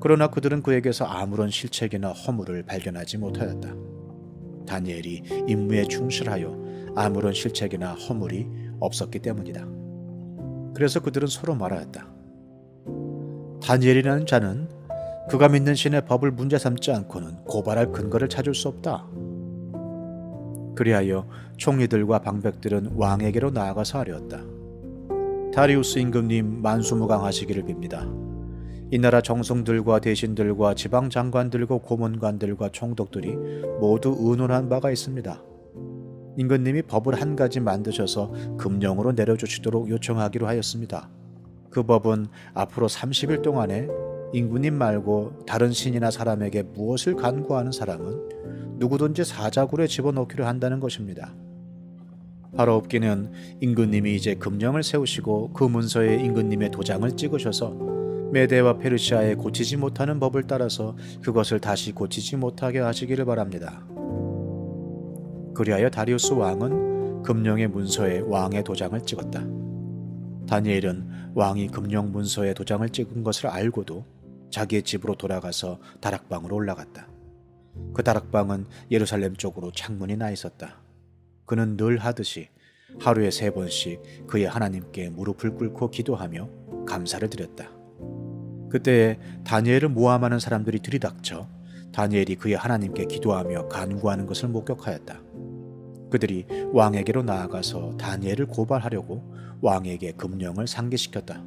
그러나 그들은 그에게서 아무런 실책이나 허물을 발견하지 못하였다. 다니엘이 임무에 충실하여 아무런 실책이나 허물이 없었기 때문이다. 그래서 그들은 서로 말하였다. 다니엘이라는 자는 그가 믿는 신의 법을 문제 삼지 않고는 고발할 근거를 찾을 수 없다. 그리하여 총리들과 방백들은 왕에게로 나아가서 아뢰었다. 다리우스 임금님 만수무강하시기를 빕니다. 이 나라 정승들과 대신들과 지방장관들과 고문관들과 총독들이 모두 의논한 바가 있습니다. 임금님이 법을 한 가지 만드셔서 금령으로 내려주시도록 요청하기로 하였습니다. 그 법은 앞으로 30일 동안에 임금님 말고 다른 신이나 사람에게 무엇을 간구하는 사람은 누구든지 사자굴에 집어넣기로 한다는 것입니다. 바로 없기는 임금님이 이제 금령을 세우시고 그 문서에 임금님의 도장을 찍으셔서 메대와 페르시아에 고치지 못하는 법을 따라서 그것을 다시 고치지 못하게 하시기를 바랍니다. 그리하여 다리우스 왕은 금령의 문서에 왕의 도장을 찍었다. 다니엘은 왕이 금령 문서에 도장을 찍은 것을 알고도 자기의 집으로 돌아가서 다락방으로 올라갔다. 그 다락방은 예루살렘 쪽으로 창문이 나 있었다. 그는 늘 하듯이 하루에 3번씩 그의 하나님께 무릎을 꿇고 기도하며 감사를 드렸다. 그때에 다니엘을 모함하는 사람들이 들이닥쳐 다니엘이 그의 하나님께 기도하며 간구하는 것을 목격하였다. 그들이 왕에게로 나아가서 다니엘을 고발하려고 왕에게 금령을 상기시켰다.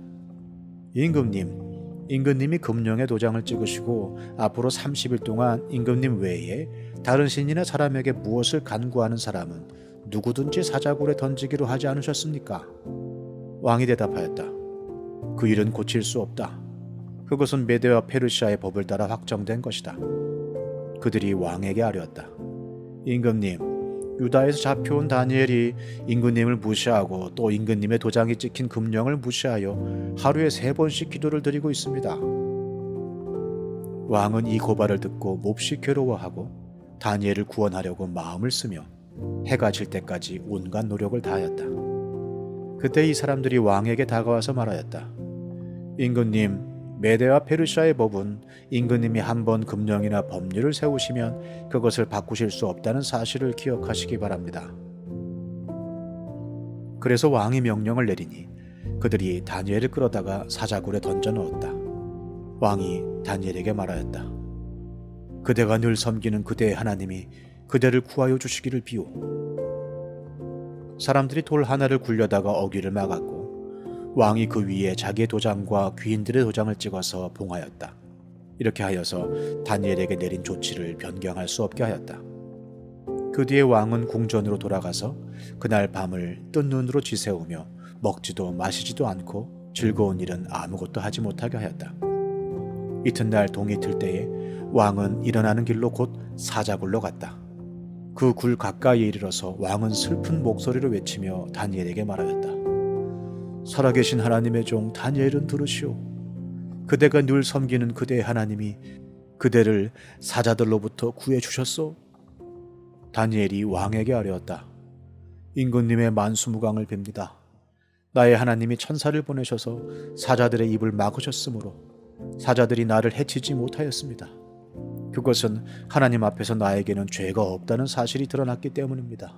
임금님이 금령의 도장을 찍으시고 앞으로 30일 동안 임금님 외에 다른 신이나 사람에게 무엇을 간구하는 사람은 누구든지 사자굴에 던지기로 하지 않으셨습니까? 왕이 대답하였다. 그 일은 고칠 수 없다. 그것은 메대와 페르시아의 법을 따라 확정된 것이다. 그들이 왕에게 아뢰었다. 임금님, 유다에서 잡혀온 다니엘이 임금님을 무시하고 또 임금님의 도장이 찍힌 금령을 무시하여 하루에 3번씩 기도를 드리고 있습니다. 왕은 이 고발을 듣고 몹시 괴로워하고 다니엘을 구원하려고 마음을 쓰며 해가 질 때까지 온갖 노력을 다하였다. 그때 이 사람들이 왕에게 다가와서 말하였다. 임금님, 메대와 페르시아의 법은 임금님이 한번 금령이나 법률을 세우시면 그것을 바꾸실 수 없다는 사실을 기억하시기 바랍니다. 그래서 왕이 명령을 내리니 그들이 다니엘을 끌어다가 사자굴에 던져 넣었다. 왕이 다니엘에게 말하였다. 그대가 늘 섬기는 그대의 하나님이 그대를 구하여 주시기를 비오. 사람들이 돌 하나를 굴려다가 어귀를 막았고 왕이 그 위에 자기의 도장과 귀인들의 도장을 찍어서 봉하였다. 이렇게 하여서 다니엘에게 내린 조치를 변경할 수 없게 하였다. 그 뒤에 왕은 궁전으로 돌아가서 그날 밤을 뜬 눈으로 지새우며 먹지도 마시지도 않고 즐거운 일은 아무것도 하지 못하게 하였다. 이튿날 동이 틀 때에 왕은 일어나는 길로 곧 사자굴로 갔다. 그 굴 가까이에 이르러서 왕은 슬픈 목소리로 외치며 다니엘에게 말하였다. 살아계신 하나님의 종 다니엘은 들으시오. 그대가 늘 섬기는 그대의 하나님이 그대를 사자들로부터 구해주셨소. 다니엘이 왕에게 아뢰었다. 임금님의 만수무강을 빕니다. 나의 하나님이 천사를 보내셔서 사자들의 입을 막으셨으므로 사자들이 나를 해치지 못하였습니다. 그것은 하나님 앞에서 나에게는 죄가 없다는 사실이 드러났기 때문입니다.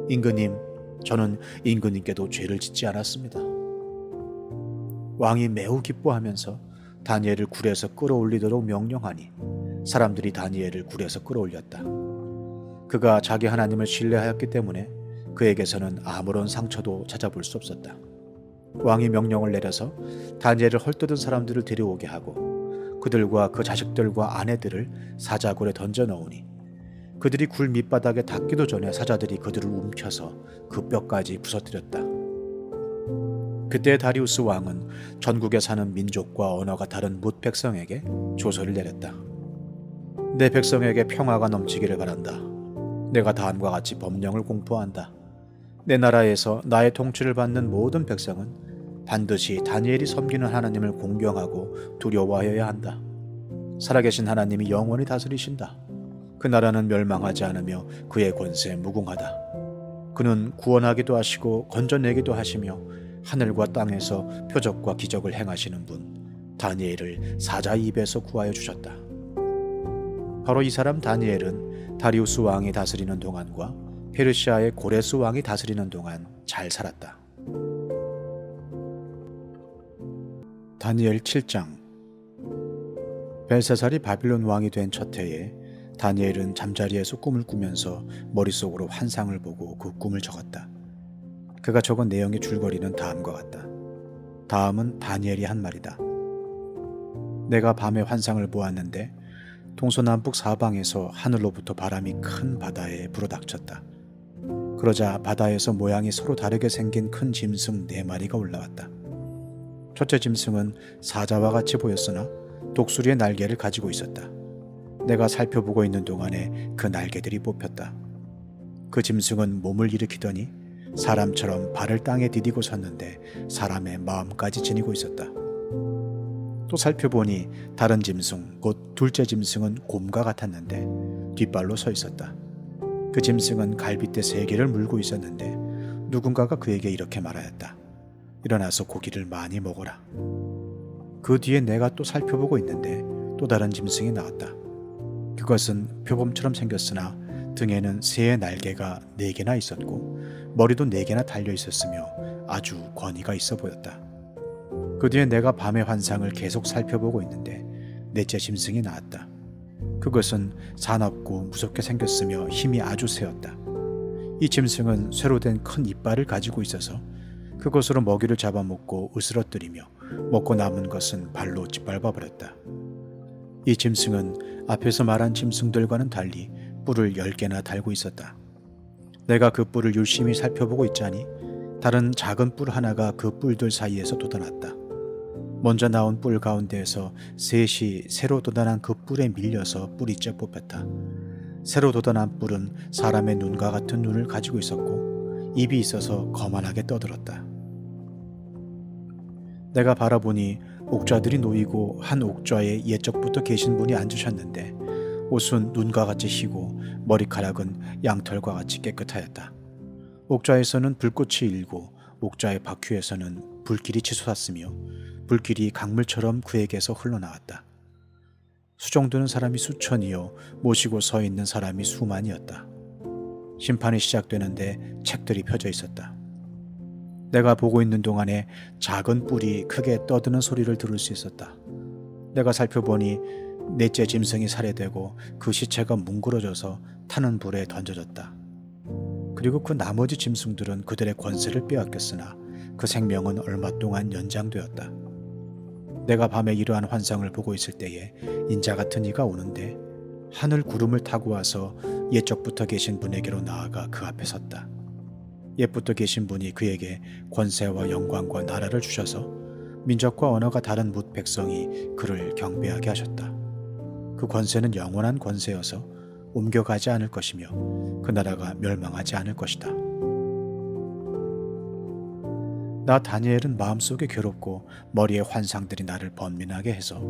임금님, 저는 임금님께도 죄를 짓지 않았습니다. 왕이 매우 기뻐하면서 다니엘을 굴에서 끌어올리도록 명령하니 사람들이 다니엘을 굴에서 끌어올렸다. 그가 자기 하나님을 신뢰하였기 때문에 그에게서는 아무런 상처도 찾아볼 수 없었다. 왕이 명령을 내려서 다니엘을 헐뜯은 사람들을 데려오게 하고 그들과 그 자식들과 아내들을 사자굴에 던져 넣으니 그들이 굴 밑바닥에 닿기도 전에 사자들이 그들을 움켜서 그 뼈까지 부서뜨렸다. 그때 다리우스 왕은 전국에 사는 민족과 언어가 다른 뭇 백성에게 조서를 내렸다. 내 백성에게 평화가 넘치기를 바란다. 내가 다음과 같이 법령을 공포한다. 내 나라에서 나의 통치를 받는 모든 백성은 반드시 다니엘이 섬기는 하나님을 공경하고 두려워하여야 한다. 살아계신 하나님이 영원히 다스리신다. 그 나라는 멸망하지 않으며 그의 권세 무궁하다. 그는 구원하기도 하시고 건져내기도 하시며 하늘과 땅에서 표적과 기적을 행하시는 분 다니엘을 사자 입에서 구하여 주셨다. 바로 이 사람 다니엘은 다리우스 왕이 다스리는 동안과 페르시아의 고레스 왕이 다스리는 동안 잘 살았다. 다니엘 7장. 벨사살이 바빌론 왕이 된 첫 해에 다니엘은 잠자리에서 꿈을 꾸면서 머릿속으로 환상을 보고 그 꿈을 적었다. 그가 적은 내용의 줄거리는 다음과 같다. 다음은 다니엘이 한 말이다. 내가 밤에 환상을 보았는데 동서남북 사방에서 하늘로부터 바람이 큰 바다에 불어닥쳤다. 그러자 바다에서 모양이 서로 다르게 생긴 큰 짐승 4마리가 올라왔다. 첫째 짐승은 사자와 같이 보였으나 독수리의 날개를 가지고 있었다. 내가 살펴보고 있는 동안에 그 날개들이 뽑혔다. 그 짐승은 몸을 일으키더니 사람처럼 발을 땅에 디디고 섰는데 사람의 마음까지 지니고 있었다. 또 살펴보니 다른 짐승, 곧 둘째 짐승은 곰과 같았는데 뒷발로 서 있었다. 그 짐승은 갈빗대 3개를 물고 있었는데 누군가가 그에게 이렇게 말하였다. 일어나서 고기를 많이 먹어라. 그 뒤에 내가 또 살펴보고 있는데 또 다른 짐승이 나왔다. 그것은 표범처럼 생겼으나 등에는 새의 날개가 4개나 있었고 머리도 4개나 달려 있었으며 아주 권위가 있어 보였다. 그 뒤에 내가 밤의 환상을 계속 살펴보고 있는데 넷째 짐승이 나왔다. 그것은 사납고 무섭게 생겼으며 힘이 아주 세었다. 이 짐승은 쇠로 된 큰 이빨을 가지고 있어서 그것으로 먹이를 잡아먹고 으스러뜨리며 먹고 남은 것은 발로 짓밟아 버렸다. 이 짐승은 앞에서 말한 짐승들과는 달리 뿔을 10개나 달고 있었다. 내가 그 뿔을 유심히 살펴보고 있자니 다른 작은 뿔 하나가 그 뿔들 사이에서 돋아났다. 먼저 나온 뿔 가운데에서 셋이 새로 돋아난 그 뿔에 밀려서 뿔이 뽑혔다. 새로 돋아난 뿔은 사람의 눈과 같은 눈을 가지고 있었고 입이 있어서 거만하게 떠들었다. 내가 바라보니 옥좌들이 놓이고 한 옥좌에 옛적부터 계신 분이 앉으셨는데 옷은 눈과 같이 희고 머리카락은 양털과 같이 깨끗하였다. 옥좌에서는 불꽃이 일고 옥좌의 바퀴에서는 불길이 치솟았으며 불길이 강물처럼 그에게서 흘러나왔다. 수종드는 사람이 수천이요 모시고 서 있는 사람이 수만이었다. 심판이 시작되는데 책들이 펴져 있었다. 내가 보고 있는 동안에 작은 뿔이 크게 떠드는 소리를 들을 수 있었다. 내가 살펴보니 넷째 짐승이 살해되고 그 시체가 뭉그러져서 타는 불에 던져졌다. 그리고 그 나머지 짐승들은 그들의 권세를 빼앗겼으나 그 생명은 얼마 동안 연장되었다. 내가 밤에 이러한 환상을 보고 있을 때에 인자 같은 이가 오는데 하늘 구름을 타고 와서 옛적부터 계신 분에게로 나아가 그 앞에 섰다. 옛부터 계신 분이 그에게 권세와 영광과 나라를 주셔서 민족과 언어가 다른 뭇 백성이 그를 경배하게 하셨다. 그 권세는 영원한 권세여서 옮겨가지 않을 것이며 그 나라가 멸망하지 않을 것이다. 나 다니엘은 마음속에 괴롭고 머리에 환상들이 나를 번민하게 해서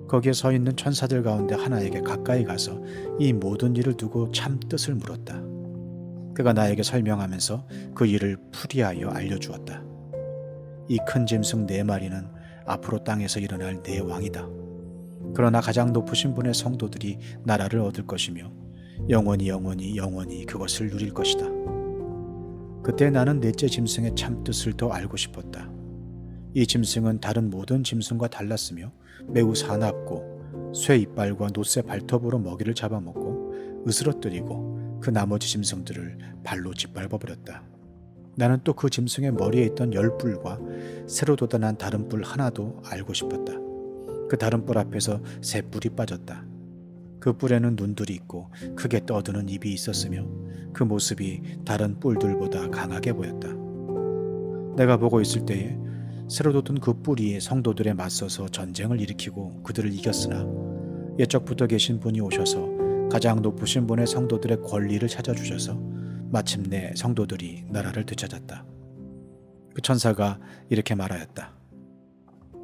거기에 서 있는 천사들 가운데 하나에게 가까이 가서 이 모든 일을 두고 참 뜻을 물었다. 그가 나에게 설명하면서 그 일을 풀이하여 알려주었다. 이 큰 짐승 4마리는 앞으로 땅에서 일어날 4왕이다. 그러나 가장 높으신 분의 성도들이 나라를 얻을 것이며 영원히 그것을 누릴 것이다. 그때 나는 넷째 짐승의 참뜻을 더 알고 싶었다. 이 짐승은 다른 모든 짐승과 달랐으며 매우 사납고 쇠 이빨과 노쇠 발톱으로 먹이를 잡아먹고 으스러뜨리고 그 나머지 짐승들을 발로 짓밟아버렸다. 나는 또 그 짐승의 머리에 있던 10뿔과 새로 돋아난 다른 뿔 하나도 알고 싶었다. 그 다른 뿔 앞에서 새 뿔이 빠졌다. 그 뿔에는 눈들이 있고 크게 떠드는 입이 있었으며 그 모습이 다른 뿔들보다 강하게 보였다. 내가 보고 있을 때에 새로 돋은 그 뿔이 성도들에 맞서서 전쟁을 일으키고 그들을 이겼으나 옛적부터 계신 분이 오셔서 가장 높으신 분의 성도들의 권리를 찾아주셔서 마침내 성도들이 나라를 되찾았다. 그 천사가 이렇게 말하였다.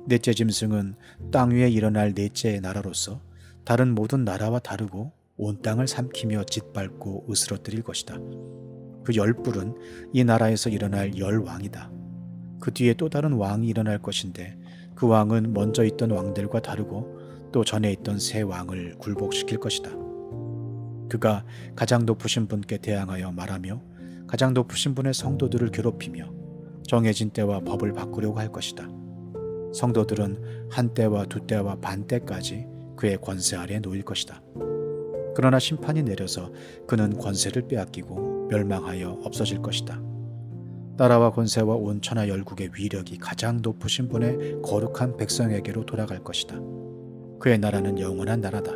넷째 짐승은 땅 위에 일어날 넷째의 나라로서 다른 모든 나라와 다르고 온 땅을 삼키며 짓밟고 으스러뜨릴 것이다. 그 10뿔은 이 나라에서 일어날 10왕이다. 그 뒤에 또 다른 왕이 일어날 것인데 그 왕은 먼저 있던 왕들과 다르고 또 전에 있던 새 왕을 굴복시킬 것이다. 그가 가장 높으신 분께 대항하여 말하며 가장 높으신 분의 성도들을 괴롭히며 정해진 때와 법을 바꾸려고 할 것이다. 성도들은 한때와 두때와 반때까지 그의 권세 아래 놓일 것이다. 그러나 심판이 내려서 그는 권세를 빼앗기고 멸망하여 없어질 것이다. 나라와 권세와 온 천하 열국의 위력이 가장 높으신 분의 거룩한 백성에게로 돌아갈 것이다. 그의 나라는 영원한 나라다.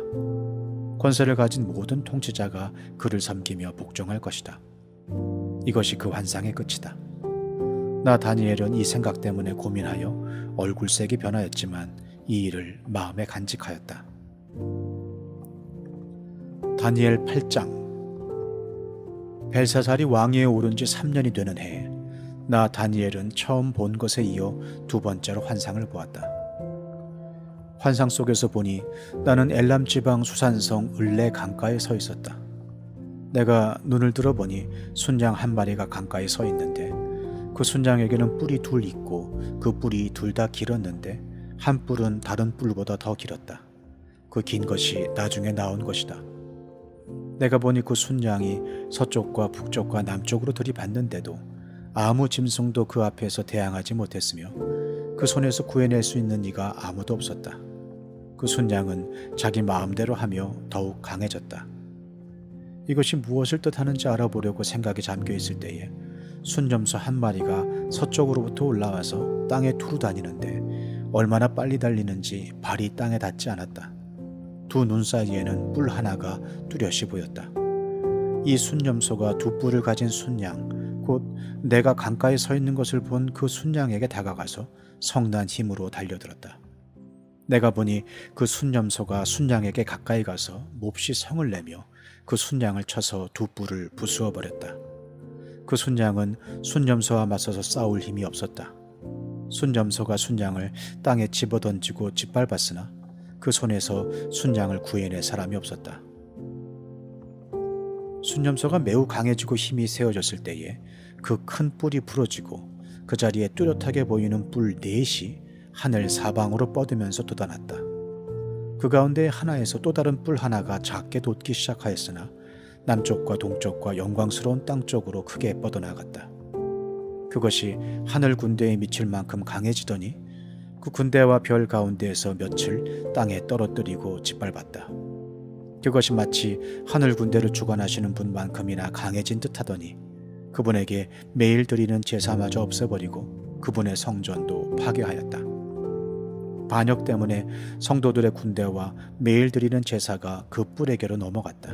권세를 가진 모든 통치자가 그를 섬기며 복종할 것이다. 이것이 그 환상의 끝이다. 나 다니엘은 이 생각 때문에 고민하여 얼굴색이 변하였지만 이 일을 마음에 간직하였다. 다니엘 8장. 벨사살이 왕위에 오른 지 3년이 되는 해에 나 다니엘은 처음 본 것에 이어 두 번째로 환상을 보았다. 환상 속에서 보니 나는 엘람 지방 수산성 을레 강가에 서 있었다. 내가 눈을 들어보니 순양 한 마리가 강가에 서 있는데 그 순양에게는 뿔이 둘 있고 그 뿔이 둘 다 길었는데 한 뿔은 다른 뿔보다 더 길었다. 그 긴 것이 나중에 나온 것이다. 내가 보니 그 순양이 서쪽과 북쪽과 남쪽으로 들이받는데도 아무 짐승도 그 앞에서 대항하지 못했으며 그 손에서 구해낼 수 있는 이가 아무도 없었다. 그 순양은 자기 마음대로 하며 더욱 강해졌다. 이것이 무엇을 뜻하는지 알아보려고 생각에 잠겨 있을 때에 순점소 한 마리가 서쪽으로부터 올라와서 땅에 두루 다니는데 얼마나 빨리 달리는지 발이 땅에 닿지 않았다. 두 눈 사이에는 뿔 하나가 뚜렷이 보였다. 이 순념소가 두 뿔을 가진 순양, 곧 내가 강가에 서 있는 것을 본 그 순양에게 다가가서 성난 힘으로 달려들었다. 내가 보니 그 순념소가 순양에게 가까이 가서 몹시 성을 내며 그 순양을 쳐서 두 뿔을 부수어 버렸다. 그 순양은 순념소와 맞서서 싸울 힘이 없었다. 순념소가 순양을 땅에 집어던지고 짓밟았으나 그 손에서 순양을 구해낼 사람이 없었다. 순념소가 매우 강해지고 힘이 세워졌을 때에 그 큰 뿔이 부러지고 그 자리에 뚜렷하게 보이는 뿔 넷이 하늘 사방으로 뻗으면서 돋아났다. 그 가운데 하나에서 또 다른 뿔 하나가 작게 돋기 시작하였으나 남쪽과 동쪽과 영광스러운 땅 쪽으로 크게 뻗어나갔다. 그것이 하늘 군대에 미칠 만큼 강해지더니 그 군대와 별 가운데에서 며칠 땅에 떨어뜨리고 짓밟았다. 그것이 마치 하늘 군대를 주관하시는 분만큼이나 강해진 듯하더니 그분에게 매일 드리는 제사마저 없애버리고 그분의 성전도 파괴하였다. 반역 때문에 성도들의 군대와 매일 드리는 제사가 그 뿔에게로 넘어갔다.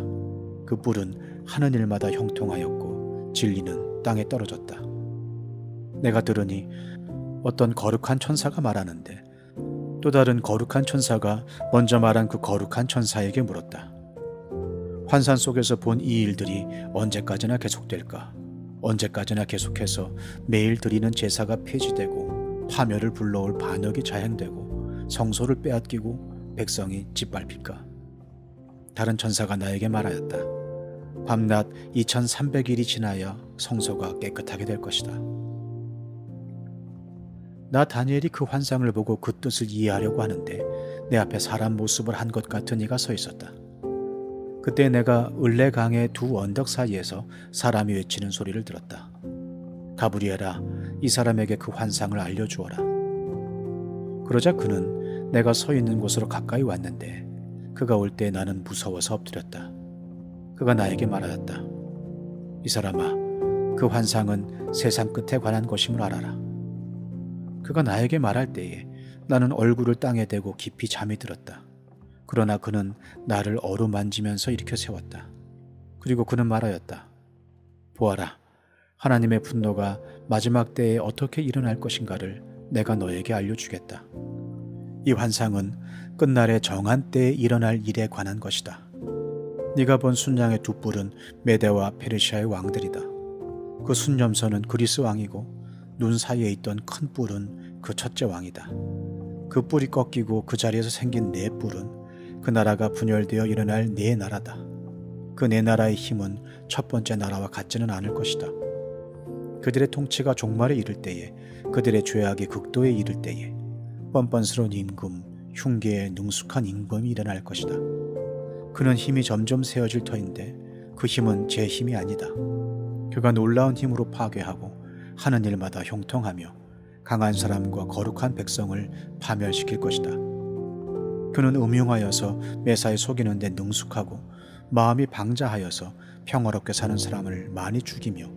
그 뿔은 하는 일마다 형통하였고 진리는 땅에 떨어졌다. 내가 들으니 어떤 거룩한 천사가 말하는데 또 다른 거룩한 천사가 먼저 말한 그 거룩한 천사에게 물었다. 환상 속에서 본 이 일들이 언제까지나 계속될까? 언제까지나 계속해서 매일 드리는 제사가 폐지되고 파멸을 불러올 반역이 자행되고 성소를 빼앗기고 백성이 짓밟힐까? 다른 천사가 나에게 말하였다. 밤낮 2300일이 지나야 성소가 깨끗하게 될 것이다. 나 다니엘이 그 환상을 보고 그 뜻을 이해하려고 하는데 내 앞에 사람 모습을 한 것 같은 이가 서 있었다. 그때 내가 을레강의 두 언덕 사이에서 사람이 외치는 소리를 들었다. 가브리엘아, 이 사람에게 그 환상을 알려주어라. 그러자 그는 내가 서 있는 곳으로 가까이 왔는데 그가 올 때 나는 무서워서 엎드렸다. 그가 나에게 말하였다. 이 사람아, 그 환상은 세상 끝에 관한 것임을 알아라. 그가 나에게 말할 때에 나는 얼굴을 땅에 대고 깊이 잠이 들었다. 그러나 그는 나를 어루만지면서 일으켜 세웠다. 그리고 그는 말하였다. 보아라, 하나님의 분노가 마지막 때에 어떻게 일어날 것인가를 내가 너에게 알려주겠다. 이 환상은 끝날의 정한 때에 일어날 일에 관한 것이다. 네가 본 순양의 두 뿔은 메대와 페르시아의 왕들이다. 그 순념선은 그리스 왕이고 눈 사이에 있던 큰 뿔은 그 첫째 왕이다. 그 뿔이 꺾이고 그 자리에서 생긴 네 뿔은 그 나라가 분열되어 일어날 네 나라다. 그 네 나라의 힘은 첫 번째 나라와 같지는 않을 것이다. 그들의 통치가 종말에 이를 때에, 그들의 죄악이 극도에 이를 때에 뻔뻔스러운 임금, 흉계에 능숙한 임금이 일어날 것이다. 그는 힘이 점점 세어질 터인데 그 힘은 제 힘이 아니다. 그가 놀라운 힘으로 파괴하고 하는 일마다 형통하며 강한 사람과 거룩한 백성을 파멸시킬 것이다. 그는 음흉하여서 매사에 속이는 데 능숙하고 마음이 방자하여서 평화롭게 사는 사람을 많이 죽이며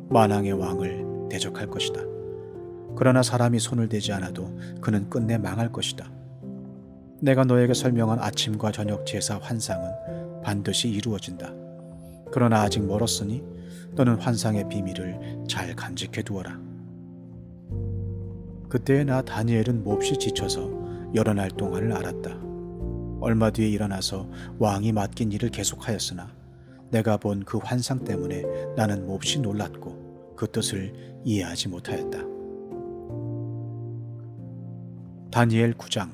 만왕의 왕을 대적할 것이다. 그러나 사람이 손을 대지 않아도 그는 끝내 망할 것이다. 내가 너에게 설명한 아침과 저녁 제사 환상은 반드시 이루어진다. 그러나 아직 멀었으니 너는 환상의 비밀을 잘 간직해 두어라. 그때의 나 다니엘은 몹시 지쳐서 여러 날 동안을 앓았다. 얼마 뒤에 일어나서 왕이 맡긴 일을 계속하였으나 내가 본 그 환상 때문에 나는 몹시 놀랐고 그 뜻을 이해하지 못하였다. 다니엘 9장.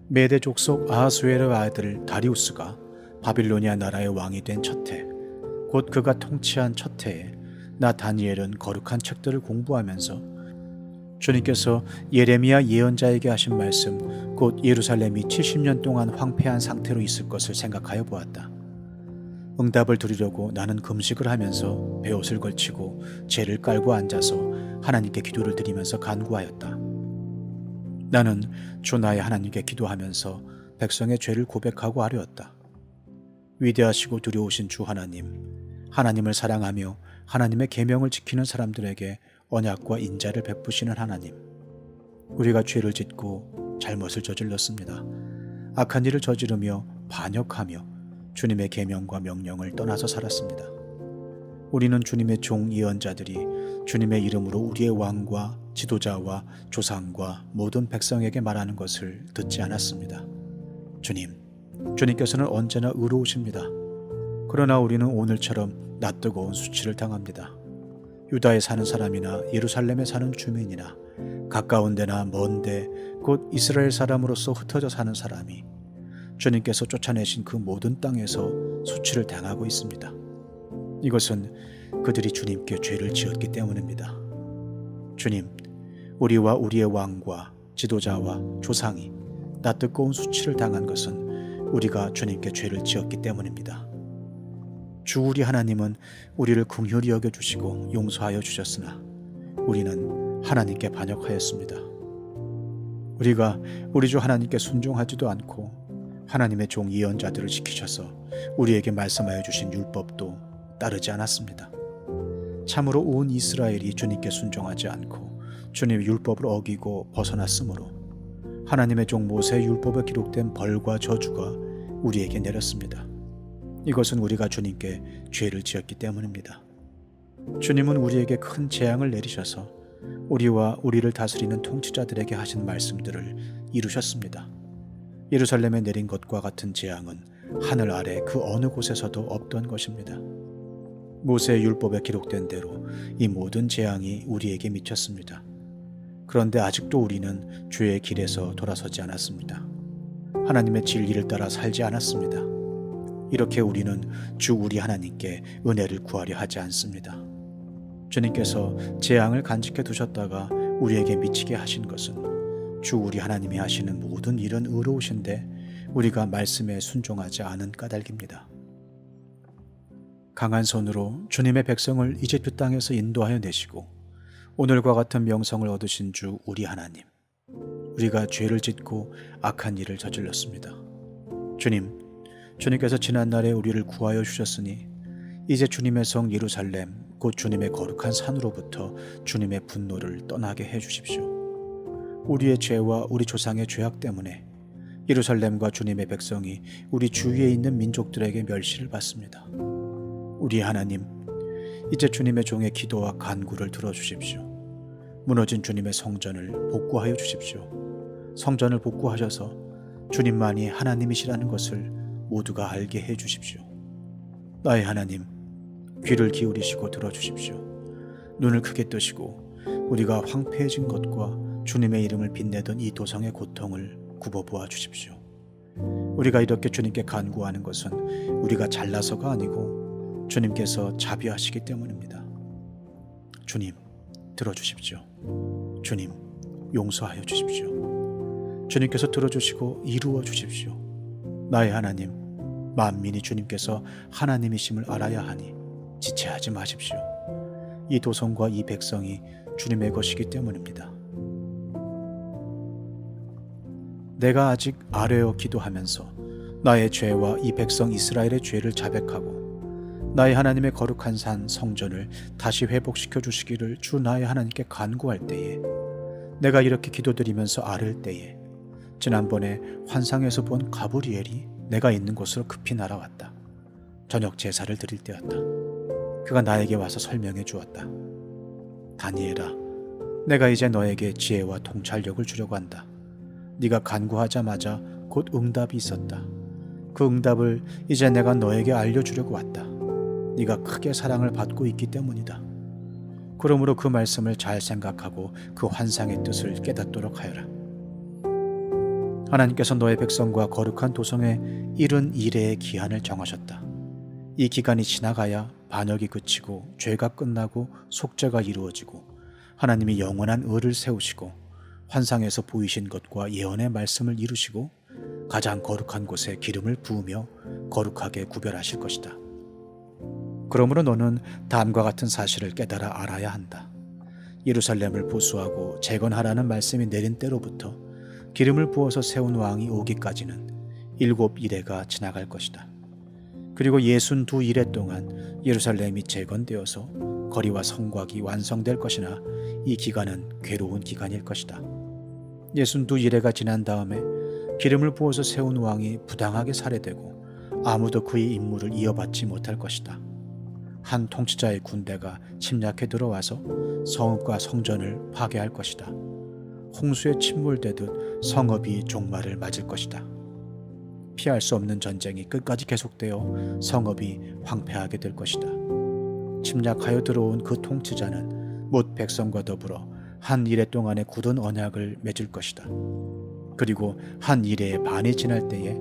메대 족속 아하수에르 아들 다리우스가 바빌로니아 나라의 왕이 된 첫 해, 곧 그가 통치한 첫 해에 나 다니엘은 거룩한 책들을 공부하면서 주님께서 예레미야 예언자에게 하신 말씀, 곧 예루살렘이 70년 동안 황폐한 상태로 있을 것을 생각하여 보았다. 응답을 드리려고 나는 금식을 하면서 베옷을 걸치고 재를 깔고 앉아서 하나님께 기도를 드리면서 간구하였다. 나는 주 나의 하나님께 기도하면서 백성의 죄를 고백하고 아뢰었다. 위대하시고 두려우신 주 하나님, 하나님을 사랑하며 하나님의 계명을 지키는 사람들에게 언약과 인자를 베푸시는 하나님, 우리가 죄를 짓고 잘못을 저질렀습니다. 악한 일을 저지르며 반역하며 주님의 계명과 명령을 떠나서 살았습니다. 우리는 주님의 종 예언자들이 주님의 이름으로 우리의 왕과 지도자와 조상과 모든 백성에게 말하는 것을 듣지 않았습니다. 주님께서는 언제나 의로우십니다. 그러나 우리는 오늘처럼 낯뜨거운 수치를 당합니다. 유다에 사는 사람이나 예루살렘에 사는 주민이나 가까운 데나 먼 데 곧 이스라엘 사람으로서 흩어져 사는 사람이 주님께서 쫓아내신 그 모든 땅에서 수치를 당하고 있습니다. 이것은 그들이 주님께 죄를 지었기 때문입니다. 주님, 우리와 우리의 왕과 지도자와 조상이 낯뜨거운 수치를 당한 것은 우리가 주님께 죄를 지었기 때문입니다. 주 우리 하나님은 우리를 긍휼히 여겨주시고 용서하여 주셨으나 우리는 하나님께 반역하였습니다. 우리가 우리 주 하나님께 순종하지도 않고 하나님의 종 예언자들을 지키셔서 우리에게 말씀하여 주신 율법도 따르지 않았습니다. 참으로 온 이스라엘이 주님께 순종하지 않고 주님의 율법을 어기고 벗어났으므로 하나님의 종 모세의 율법에 기록된 벌과 저주가 우리에게 내렸습니다. 이것은 우리가 주님께 죄를 지었기 때문입니다. 주님은 우리에게 큰 재앙을 내리셔서 우리와 우리를 다스리는 통치자들에게 하신 말씀들을 이루셨습니다. 예루살렘에 내린 것과 같은 재앙은 하늘 아래 그 어느 곳에서도 없던 것입니다. 모세의 율법에 기록된 대로 이 모든 재앙이 우리에게 미쳤습니다. 그런데 아직도 우리는 주의 길에서 돌아서지 않았습니다. 하나님의 진리를 따라 살지 않았습니다. 이렇게 우리는 주 우리 하나님께 은혜를 구하려 하지 않습니다. 주님께서 재앙을 간직해 두셨다가 우리에게 미치게 하신 것은 주 우리 하나님이 하시는 모든 일은 의로우신데 우리가 말씀에 순종하지 않은 까닭입니다. 강한 손으로 주님의 백성을 이집트 땅에서 인도하여 내시고 오늘과 같은 명성을 얻으신 주 우리 하나님, 우리가 죄를 짓고 악한 일을 저질렀습니다. 주님께서 지난날에 우리를 구하여 주셨으니 이제 주님의 성 예루살렘 곧 주님의 거룩한 산으로부터 주님의 분노를 떠나게 해 주십시오. 우리의 죄와 우리 조상의 죄악 때문에 예루살렘과 주님의 백성이 우리 주위에 있는 민족들에게 멸시를 받습니다. 우리 하나님, 이제 주님의 종의 기도와 간구를 들어주십시오. 무너진 주님의 성전을 복구하여 주십시오. 성전을 복구하셔서 주님만이 하나님이시라는 것을 모두가 알게 해 주십시오. 나의 하나님, 귀를 기울이시고 들어주십시오. 눈을 크게 뜨시고 우리가 황폐해진 것과 주님의 이름을 빛내던 이 도성의 고통을 굽어보아 주십시오. 우리가 이렇게 주님께 간구하는 것은 우리가 잘나서가 아니고 주님께서 자비하시기 때문입니다. 주님, 들어주십시오. 주님, 용서하여 주십시오. 주님께서 들어주시고 이루어 주십시오. 나의 하나님, 만민이 주님께서 하나님이심을 알아야 하니 지체하지 마십시오. 이 도성과 이 백성이 주님의 것이기 때문입니다. 내가 아직 아뢰어 기도하면서 나의 죄와 이 백성 이스라엘의 죄를 자백하고 나의 하나님의 거룩한 산 성전을 다시 회복시켜 주시기를 주 나의 하나님께 간구할 때에, 내가 이렇게 기도드리면서 아뢰을 때에 지난번에 환상에서 본 가브리엘이 내가 있는 곳으로 급히 날아왔다. 저녁 제사를 드릴 때였다. 그가 나에게 와서 설명해 주었다. 다니엘아, 내가 이제 너에게 지혜와 통찰력을 주려고 한다. 네가 간구하자마자 곧 응답이 있었다. 그 응답을 이제 내가 너에게 알려주려고 왔다. 네가 크게 사랑을 받고 있기 때문이다. 그러므로 그 말씀을 잘 생각하고 그 환상의 뜻을 깨닫도록 하여라. 하나님께서 너의 백성과 거룩한 도성에 71회의 기한을 정하셨다. 이 기간이 지나가야 반역이 그치고 죄가 끝나고 속죄가 이루어지고 하나님이 영원한 의를 세우시고 환상에서 보이신 것과 예언의 말씀을 이루시고 가장 거룩한 곳에 기름을 부으며 거룩하게 구별하실 것이다. 그러므로 너는 다음과 같은 사실을 깨달아 알아야 한다. 예루살렘을 보수하고 재건하라는 말씀이 내린 때로부터 기름을 부어서 세운 왕이 오기까지는 7일회가 지나갈 것이다. 그리고 62일회 동안 예루살렘이 재건되어서 거리와 성곽이 완성될 것이나 이 기간은 괴로운 기간일 것이다. 62일회가 지난 다음에 기름을 부어서 세운 왕이 부당하게 살해되고 아무도 그의 임무를 이어받지 못할 것이다. 한 통치자의 군대가 침략해 들어와서 성읍과 성전을 파괴할 것이다. 홍수에 침몰되듯 성읍이 종말을 맞을 것이다. 피할 수 없는 전쟁이 끝까지 계속되어 성읍이 황폐하게 될 것이다. 침략하여 들어온 그 통치자는 못 백성과 더불어 한 일회 동안의 굳은 언약을 맺을 것이다. 그리고 한 일회의 반이 지날 때에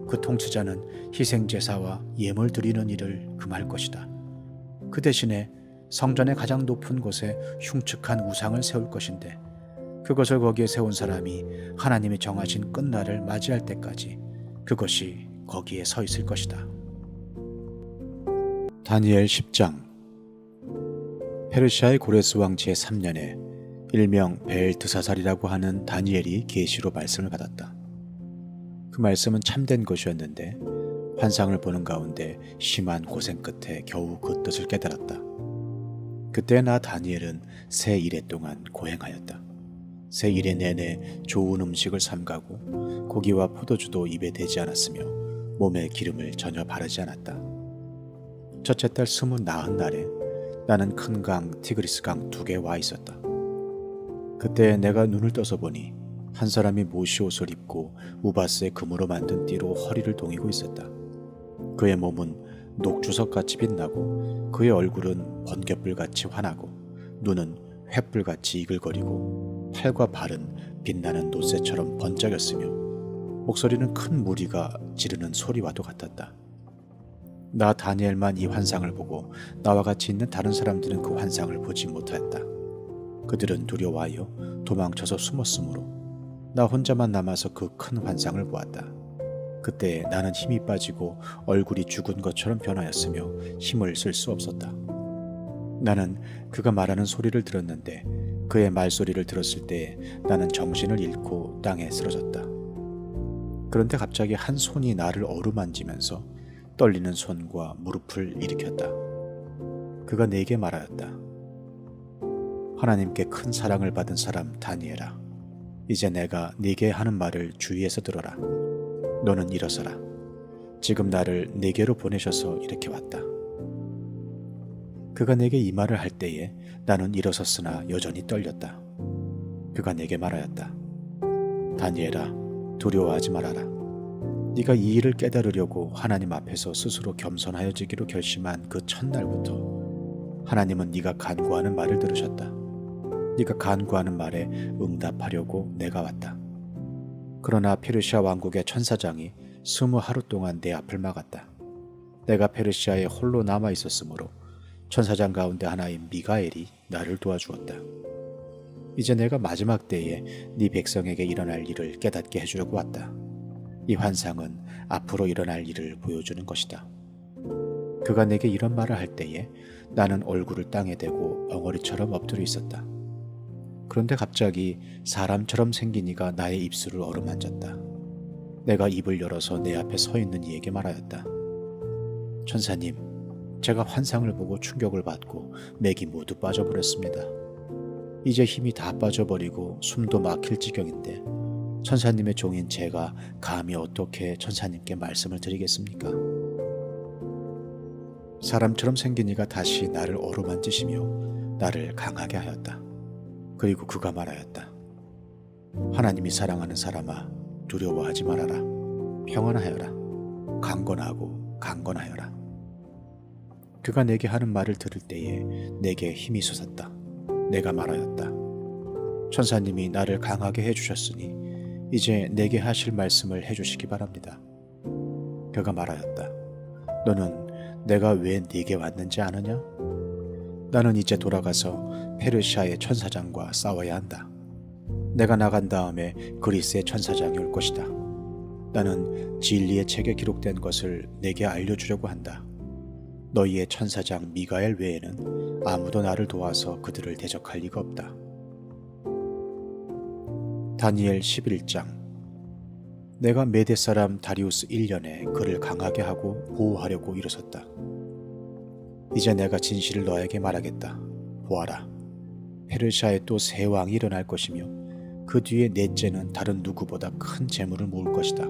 그 통치자는 희생제사와 예물 드리는 일을 금할 것이다. 그 대신에 성전의 가장 높은 곳에 흉측한 우상을 세울 것인데 그것을 거기에 세운 사람이 하나님이 정하신 끝날을 맞이할 때까지 그것이 거기에 서 있을 것이다. 다니엘 10장. 페르시아의 고레스 왕 제3년에 일명 벨드사살이라고 하는 다니엘이 계시로 말씀을 받았다. 그 말씀은 참된 것이었는데 환상을 보는 가운데 심한 고생 끝에 겨우 그 뜻을 깨달았다. 그때 나 다니엘은 새 일회 동안 고행하였다. 새 일회 내내 좋은 음식을 삼가고 고기와 포도주도 입에 대지 않았으며 몸에 기름을 전혀 바르지 않았다. 첫째 달 29날에 나는 큰 강 티그리스 강 2개 와 있었다. 그때 내가 눈을 떠서 보니 한 사람이 모시 옷을 입고 우바스의 금으로 만든 띠로 허리를 동이고 있었다. 그의 몸은 녹주석같이 빛나고 그의 얼굴은 번갯불같이 환하고 눈은 횃불같이 이글거리고 팔과 발은 빛나는 놋새처럼 번쩍였으며 목소리는 큰 무리가 지르는 소리와도 같았다. 나 다니엘만 이 환상을 보고 나와 같이 있는 다른 사람들은 그 환상을 보지 못하였다. 그들은 두려워하여 도망쳐서 숨었으므로 나 혼자만 남아서 그 큰 환상을 보았다. 그때 나는 힘이 빠지고 얼굴이 죽은 것처럼 변하였으며 힘을 쓸 수 없었다. 나는 그가 말하는 소리를 들었는데 그의 말소리를 들었을 때 나는 정신을 잃고 땅에 쓰러졌다. 그런데 갑자기 한 손이 나를 어루만지면서 떨리는 손과 무릎을 일으켰다. 그가 내게 말하였다. 하나님께 큰 사랑을 받은 사람 다니엘아, 이제 내가 네게 하는 말을 주의해서 들어라. 너는 일어서라. 지금 나를 네게로 보내셔서 이렇게 왔다. 그가 내게 이 말을 할 때에 나는 일어섰으나 여전히 떨렸다. 그가 내게 말하였다. 다니엘아, 두려워하지 말아라. 네가 이 일을 깨달으려고 하나님 앞에서 스스로 겸손하여지기로 결심한 그 첫날부터 하나님은 네가 간구하는 말을 들으셨다. 네가 간구하는 말에 응답하려고 내가 왔다. 그러나 페르시아 왕국의 천사장이 20하루 동안 내 앞을 막았다. 내가 페르시아에 홀로 남아 있었으므로 천사장 가운데 하나인 미가엘이 나를 도와주었다. 이제 내가 마지막 때에 네 백성에게 일어날 일을 깨닫게 해주려고 왔다. 이 환상은 앞으로 일어날 일을 보여주는 것이다. 그가 내게 이런 말을 할 때에 나는 얼굴을 땅에 대고 벙어리처럼 엎드려 있었다. 그런데 갑자기 사람처럼 생긴 이가 나의 입술을 어루만졌다. 내가 입을 열어서 내 앞에 서 있는 이에게 말하였다. 천사님, 제가 환상을 보고 충격을 받고 맥이 모두 빠져버렸습니다. 이제 힘이 다 빠져버리고 숨도 막힐 지경인데 천사님의 종인 제가 감히 어떻게 천사님께 말씀을 드리겠습니까? 사람처럼 생긴 이가 다시 나를 어루만지시며 나를 강하게 하였다. 그리고 그가 말하였다. 하나님이 사랑하는 사람아, 두려워하지 말아라. 평안하여라. 강건하고 강건하여라. 그가 내게 하는 말을 들을 때에 내게 힘이 솟았다. 내가 말하였다. 천사님이 나를 강하게 해주셨으니 이제 내게 하실 말씀을 해주시기 바랍니다. 그가 말하였다. 너는 내가 왜 네게 왔는지 아느냐? 나는 이제 돌아가서 페르시아의 천사장과 싸워야 한다. 내가 나간 다음에 그리스의 천사장이 올 것이다. 나는 진리의 책에 기록된 것을 내게 알려주려고 한다. 너희의 천사장 미가엘 외에는 아무도 나를 도와서 그들을 대적할 리가 없다. 다니엘 11장. 내가 메대 사람 다리우스 1년에 그를 강하게 하고 보호하려고 일어섰다. 이제 내가 진실을 너에게 말하겠다. 보아라. 페르시아에 또 새 왕이 일어날 것이며 그 뒤에 넷째는 다른 누구보다 큰 재물을 모을 것이다.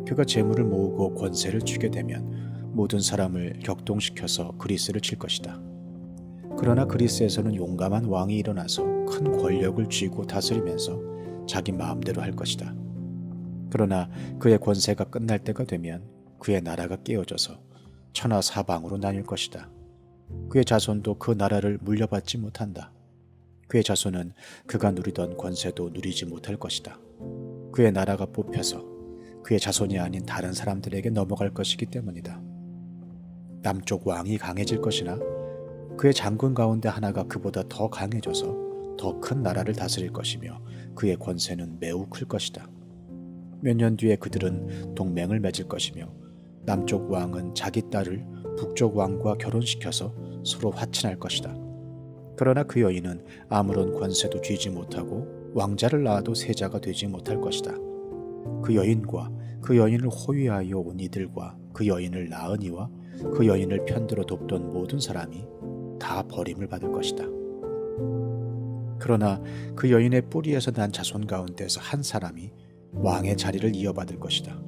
그가 재물을 모으고 권세를 쥐게 되면 모든 사람을 격동시켜서 그리스를 칠 것이다. 그러나 그리스에서는 용감한 왕이 일어나서 큰 권력을 쥐고 다스리면서 자기 마음대로 할 것이다. 그러나 그의 권세가 끝날 때가 되면 그의 나라가 깨어져서 천하 사방으로 나뉠 것이다. 그의 자손도 그 나라를 물려받지 못한다. 그의 자손은 그가 누리던 권세도 누리지 못할 것이다. 그의 나라가 뽑혀서 그의 자손이 아닌 다른 사람들에게 넘어갈 것이기 때문이다. 남쪽 왕이 강해질 것이나 그의 장군 가운데 하나가 그보다 더 강해져서 더 큰 나라를 다스릴 것이며 그의 권세는 매우 클 것이다. 몇 년 뒤에 그들은 동맹을 맺을 것이며 남쪽 왕은 자기 딸을 북쪽 왕과 결혼시켜서 서로 화친할 것이다. 그러나 그 여인은 아무런 권세도 쥐지 못하고 왕자를 낳아도 세자가 되지 못할 것이다. 그 여인과 그 여인을 호위하여 온 이들과 그 여인을 낳은 이와 그 여인을 편들어 돕던 모든 사람이 다 버림을 받을 것이다. 그러나 그 여인의 뿌리에서 난 자손 가운데서 한 사람이 왕의 자리를 이어받을 것이다.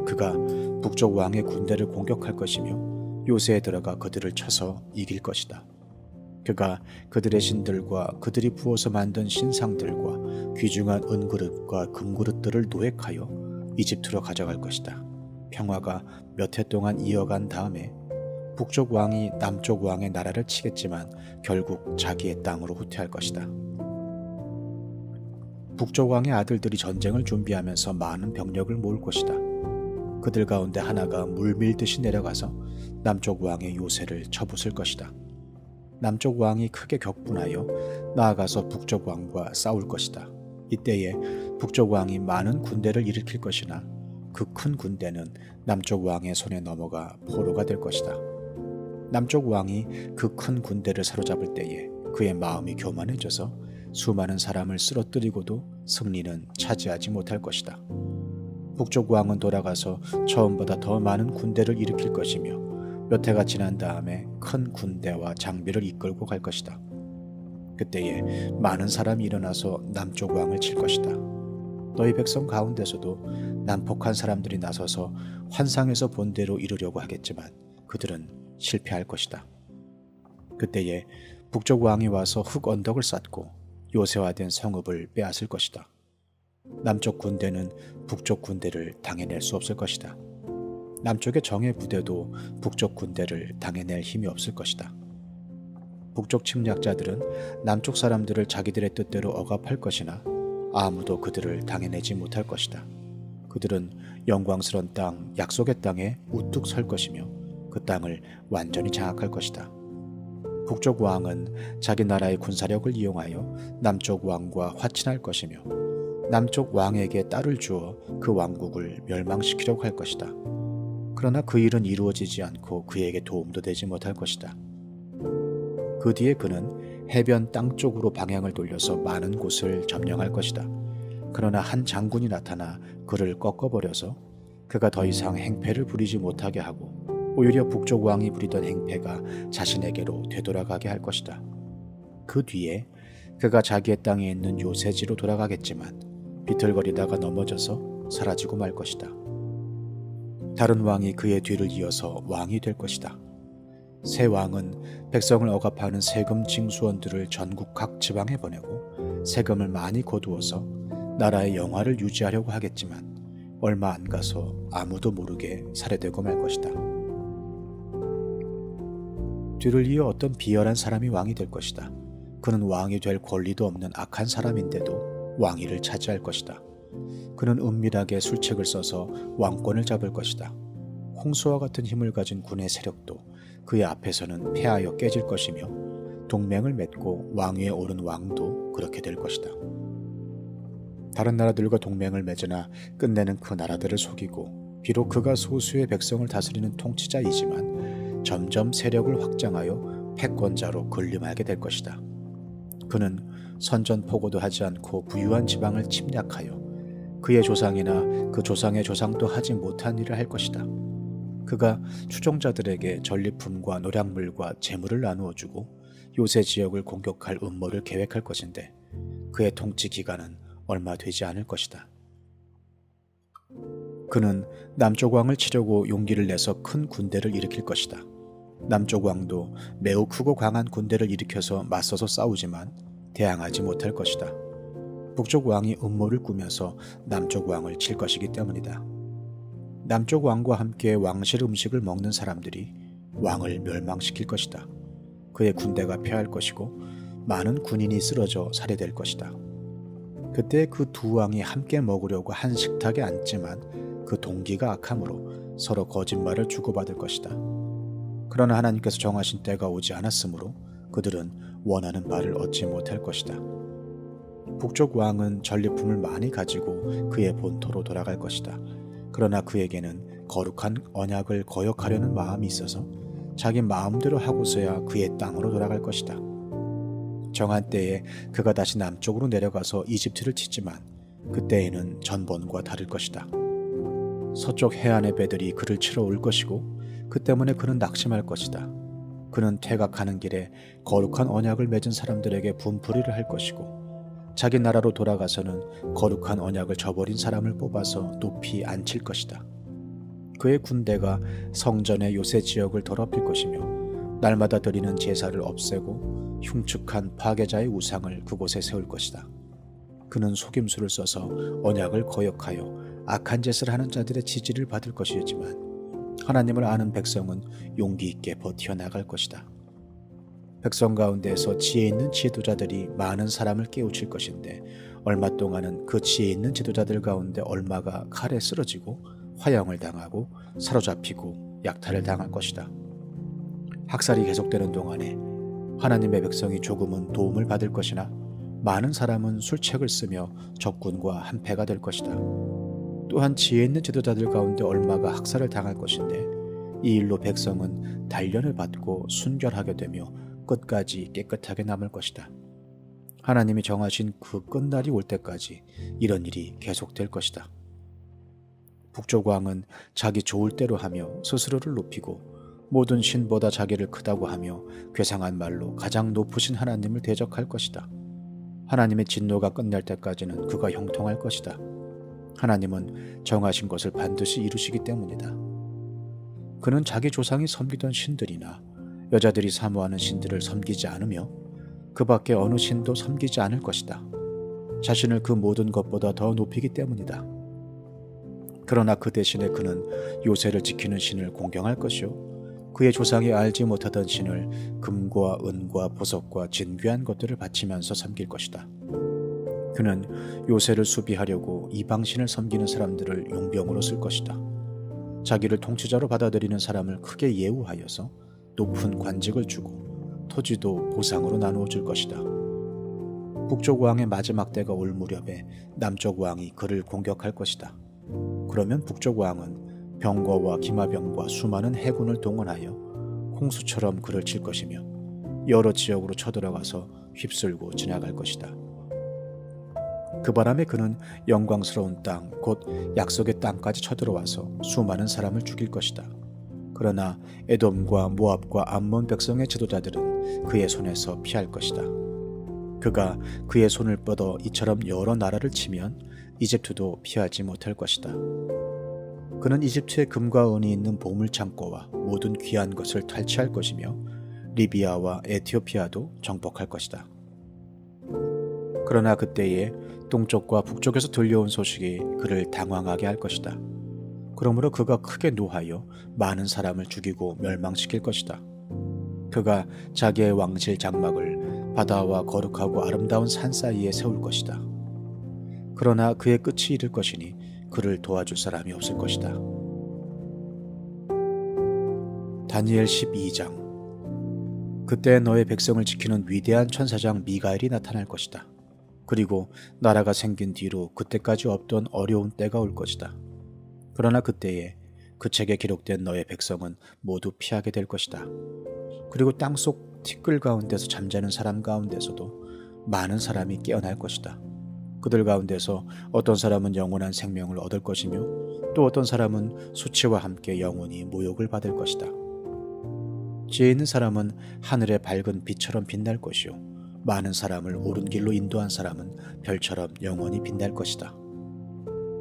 그가 북쪽 왕의 군대를 공격할 것이며 요새에 들어가 그들을 쳐서 이길 것이다. 그가 그들의 신들과 그들이 부어서 만든 신상들과 귀중한 은그릇과 금그릇들을 노획하여 이집트로 가져갈 것이다. 평화가 몇 해 동안 이어간 다음에 북쪽 왕이 남쪽 왕의 나라를 치겠지만 결국 자기의 땅으로 후퇴할 것이다. 북쪽 왕의 아들들이 전쟁을 준비하면서 많은 병력을 모을 것이다. 그들 가운데 하나가 물밀듯이 내려가서 남쪽 왕의 요새를 쳐부술 것이다. 남쪽 왕이 크게 격분하여 나아가서 북쪽 왕과 싸울 것이다. 이때에 북쪽 왕이 많은 군대를 일으킬 것이나 그 큰 군대는 남쪽 왕의 손에 넘어가 포로가 될 것이다. 남쪽 왕이 그 큰 군대를 사로잡을 때에 그의 마음이 교만해져서 수많은 사람을 쓰러뜨리고도 승리는 차지하지 못할 것이다. 북쪽 왕은 돌아가서 처음보다 더 많은 군대를 일으킬 것이며 몇 해가 지난 다음에 큰 군대와 장비를 이끌고 갈 것이다. 그때에 많은 사람이 일어나서 남쪽 왕을 칠 것이다. 너희 백성 가운데서도 난폭한 사람들이 나서서 환상에서 본 대로 이루려고 하겠지만 그들은 실패할 것이다. 그때에 북쪽 왕이 와서 흙 언덕을 쌓고 요새화된 성읍을 빼앗을 것이다. 남쪽 군대는 북쪽 군대를 당해낼 수 없을 것이다. 남쪽의 정예 부대도 북쪽 군대를 당해낼 힘이 없을 것이다. 북쪽 침략자들은 남쪽 사람들을 자기들의 뜻대로 억압할 것이나 아무도 그들을 당해내지 못할 것이다. 그들은 영광스러운 땅, 약속의 땅에 우뚝 설 것이며 그 땅을 완전히 장악할 것이다. 북쪽 왕은 자기 나라의 군사력을 이용하여 남쪽 왕과 화친할 것이며 남쪽 왕에게 딸을 주어 그 왕국을 멸망시키려고 할 것이다. 그러나 그 일은 이루어지지 않고 그에게 도움도 되지 못할 것이다. 그 뒤에 그는 해변 땅 쪽으로 방향을 돌려서 많은 곳을 점령할 것이다. 그러나 한 장군이 나타나 그를 꺾어버려서 그가 더 이상 행패를 부리지 못하게 하고 오히려 북쪽 왕이 부리던 행패가 자신에게로 되돌아가게 할 것이다. 그 뒤에 그가 자기의 땅에 있는 요새지로 돌아가겠지만 비틀거리다가 넘어져서 사라지고 말 것이다. 다른 왕이 그의 뒤를 이어서 왕이 될 것이다. 새 왕은 백성을 억압하는 세금 징수원들을 전국 각 지방에 보내고 세금을 많이 거두어서 나라의 영화를 유지하려고 하겠지만 얼마 안 가서 아무도 모르게 살해되고 말 것이다. 뒤를 이어 어떤 비열한 사람이 왕이 될 것이다. 그는 왕이 될 권리도 없는 악한 사람인데도 왕위를 차지할 것이다. 그는 은밀하게 술책을 써서 왕권을 잡을 것이다. 홍수와 같은 힘을 가진 군의 세력도 그의 앞에서는 패하여 깨질 것이며 동맹을 맺고 왕위에 오른 왕도 그렇게 될 것이다. 다른 나라들과 동맹을 맺으나 끝내는 그 나라들을 속이고 비록 그가 소수의 백성을 다스리는 통치자이지만 점점 세력을 확장하여 패권자로 군림하게 될 것이다. 그는 선전포고도 하지 않고 부유한 지방을 침략하여 그의 조상이나 그 조상의 조상도 하지 못한 일을 할 것이다. 그가 추종자들에게 전리품과 노략물과 재물을 나누어 주고 요새 지역을 공격할 음모를 계획할 것인데 그의 통치 기간은 얼마 되지 않을 것이다. 그는 남쪽 왕을 치려고 용기를 내서 큰 군대를 일으킬 것이다. 남쪽 왕도 매우 크고 강한 군대를 일으켜서 맞서서 싸우지만 대항하지 못할 것이다. 북쪽 왕이 음모를 꾸며서 남쪽 왕을 칠 것이기 때문이다. 남쪽 왕과 함께 왕실 음식을 먹는 사람들이 왕을 멸망시킬 것이다. 그의 군대가 패할 것이고 많은 군인이 쓰러져 살해될 것이다. 그때 그 두 왕이 함께 먹으려고 한 식탁에 앉지만 그 동기가 악함으로 서로 거짓말을 주고받을 것이다. 그러나 하나님께서 정하신 때가 오지 않았으므로 그들은 원하는 바를 얻지 못할 것이다. 북쪽 왕은 전리품을 많이 가지고 그의 본토로 돌아갈 것이다. 그러나 그에게는 거룩한 언약을 거역하려는 마음이 있어서 자기 마음대로 하고서야 그의 땅으로 돌아갈 것이다. 정한 때에 그가 다시 남쪽으로 내려가서 이집트를 치지만 그때에는 전번과 다를 것이다. 서쪽 해안의 배들이 그를 치러 올 것이고 그 때문에 그는 낙심할 것이다. 그는 퇴각하는 길에 거룩한 언약을 맺은 사람들에게 분풀이를 할 것이고 자기 나라로 돌아가서는 거룩한 언약을 저버린 사람을 뽑아서 높이 앉힐 것이다. 그의 군대가 성전의 요새 지역을 더럽힐 것이며 날마다 드리는 제사를 없애고 흉측한 파괴자의 우상을 그곳에 세울 것이다. 그는 속임수를 써서 언약을 거역하여 악한 짓을 하는 자들의 지지를 받을 것이지만 하나님을 아는 백성은 용기 있게 버텨나갈 것이다. 백성 가운데에서 지혜 있는 지도자들이 많은 사람을 깨우칠 것인데 얼마 동안은 그 지혜 있는 지도자들 가운데 얼마가 칼에 쓰러지고 화형을 당하고 사로잡히고 약탈을 당할 것이다. 학살이 계속되는 동안에 하나님의 백성이 조금은 도움을 받을 것이나 많은 사람은 술책을 쓰며 적군과 한패가 될 것이다. 또한 지혜 있는 지도자들 가운데 얼마가 학살을 당할 것인데 이 일로 백성은 단련을 받고 순결하게 되며 끝까지 깨끗하게 남을 것이다. 하나님이 정하신 그 끝날이 올 때까지 이런 일이 계속될 것이다. 북쪽 왕은 자기 좋을 대로 하며 스스로를 높이고 모든 신보다 자기를 크다고 하며 괴상한 말로 가장 높으신 하나님을 대적할 것이다. 하나님의 진노가 끝날 때까지는 그가 형통할 것이다. 하나님은 정하신 것을 반드시 이루시기 때문이다. 그는 자기 조상이 섬기던 신들이나 여자들이 사모하는 신들을 섬기지 않으며 그 밖에 어느 신도 섬기지 않을 것이다. 자신을 그 모든 것보다 더 높이기 때문이다. 그러나 그 대신에 그는 요새를 지키는 신을 공경할 것이요 그의 조상이 알지 못하던 신을 금과 은과 보석과 진귀한 것들을 바치면서 섬길 것이다. 그는 요새를 수비하려고 이방신을 섬기는 사람들을 용병으로 쓸 것이다. 자기를 통치자로 받아들이는 사람을 크게 예우하여서 높은 관직을 주고 토지도 보상으로 나누어 줄 것이다. 북쪽 왕의 마지막 때가 올 무렵에 남쪽 왕이 그를 공격할 것이다. 그러면 북쪽 왕은 병거와 기마병과 수많은 해군을 동원하여 홍수처럼 그를 칠 것이며 여러 지역으로 쳐들어가서 휩쓸고 지나갈 것이다. 그 바람에 그는 영광스러운 땅, 곧 약속의 땅까지 쳐들어와서 수많은 사람을 죽일 것이다. 그러나 에돔과 모압과 암몬 백성의 지도자들은 그의 손에서 피할 것이다. 그가 그의 손을 뻗어 이처럼 여러 나라를 치면 이집트도 피하지 못할 것이다. 그는 이집트에 금과 은이 있는 보물창고와 모든 귀한 것을 탈취할 것이며 리비아와 에티오피아도 정복할 것이다. 그러나 그때에 동쪽과 북쪽에서 들려온 소식이 그를 당황하게 할 것이다. 그러므로 그가 크게 노하여 많은 사람을 죽이고 멸망시킬 것이다. 그가 자기의 왕실 장막을 바다와 거룩하고 아름다운 산 사이에 세울 것이다. 그러나 그의 끝이 이를 것이니 그를 도와줄 사람이 없을 것이다. 다니엘 12장. 그때 너의 백성을 지키는 위대한 천사장 미가엘이 나타날 것이다. 그리고 나라가 생긴 뒤로 그때까지 없던 어려운 때가 올 것이다. 그러나 그때에 그 책에 기록된 너의 백성은 모두 피하게 될 것이다. 그리고 땅속 티끌 가운데서 잠자는 사람 가운데서도 많은 사람이 깨어날 것이다. 그들 가운데서 어떤 사람은 영원한 생명을 얻을 것이며 또 어떤 사람은 수치와 함께 영원히 모욕을 받을 것이다. 지혜 있는 사람은 하늘의 밝은 빛처럼 빛날 것이요 많은 사람을 옳은 길로 인도한 사람은 별처럼 영원히 빛날 것이다.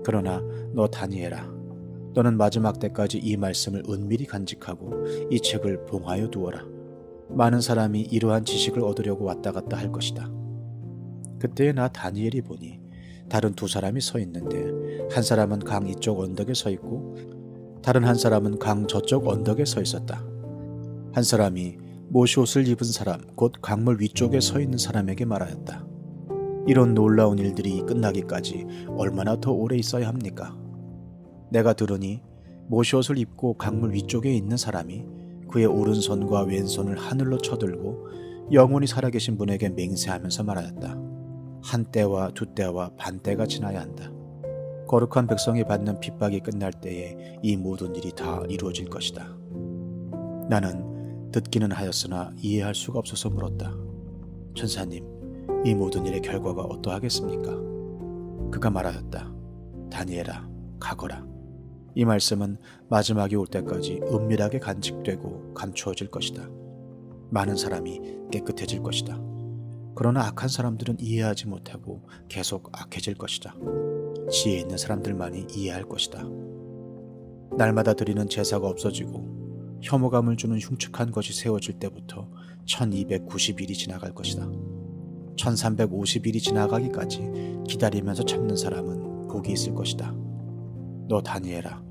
그러나 너 다니엘아, 너는 마지막 때까지 이 말씀을 은밀히 간직하고 이 책을 봉하여 두어라. 많은 사람이 이러한 지식을 얻으려고 왔다 갔다 할 것이다. 그때에 나 다니엘이 보니 다른 두 사람이 서 있는데 한 사람은 강 이쪽 언덕에 서 있고 다른 한 사람은 강 저쪽 언덕에 서 있었다. 한 사람이 모시옷을 입은 사람, 곧 강물 위쪽에 서 있는 사람에게 말하였다. 이런 놀라운 일들이 끝나기까지 얼마나 더 오래 있어야 합니까? 내가 들으니 모시옷을 입고 강물 위쪽에 있는 사람이 그의 오른손과 왼손을 하늘로 쳐들고 영원히 살아계신 분에게 맹세하면서 말하였다. 한 때와 두 때와 반 때가 지나야 한다. 거룩한 백성이 받는 핍박이 끝날 때에 이 모든 일이 다 이루어질 것이다. 나는 듣기는 하였으나 이해할 수가 없어서 물었다. 천사님, 이 모든 일의 결과가 어떠하겠습니까? 그가 말하였다. 다니엘아, 가거라. 이 말씀은 마지막이 올 때까지 은밀하게 간직되고 감추어질 것이다. 많은 사람이 깨끗해질 것이다. 그러나 악한 사람들은 이해하지 못하고 계속 악해질 것이다. 지혜 있는 사람들만이 이해할 것이다. 날마다 드리는 제사가 없어지고 혐오감을 주는 흉측한 것이 세워질 때부터 1290일이 지나갈 것이다. 1350일이 지나가기까지 기다리면서 참는 사람은 복이 있을 것이다. 너 다니엘아,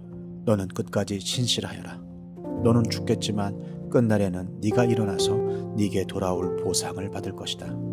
너는 끝까지 신실하여라. 너는 죽겠지만 끝날에는 네가 일어나서 네게 돌아올 보상을 받을 것이다.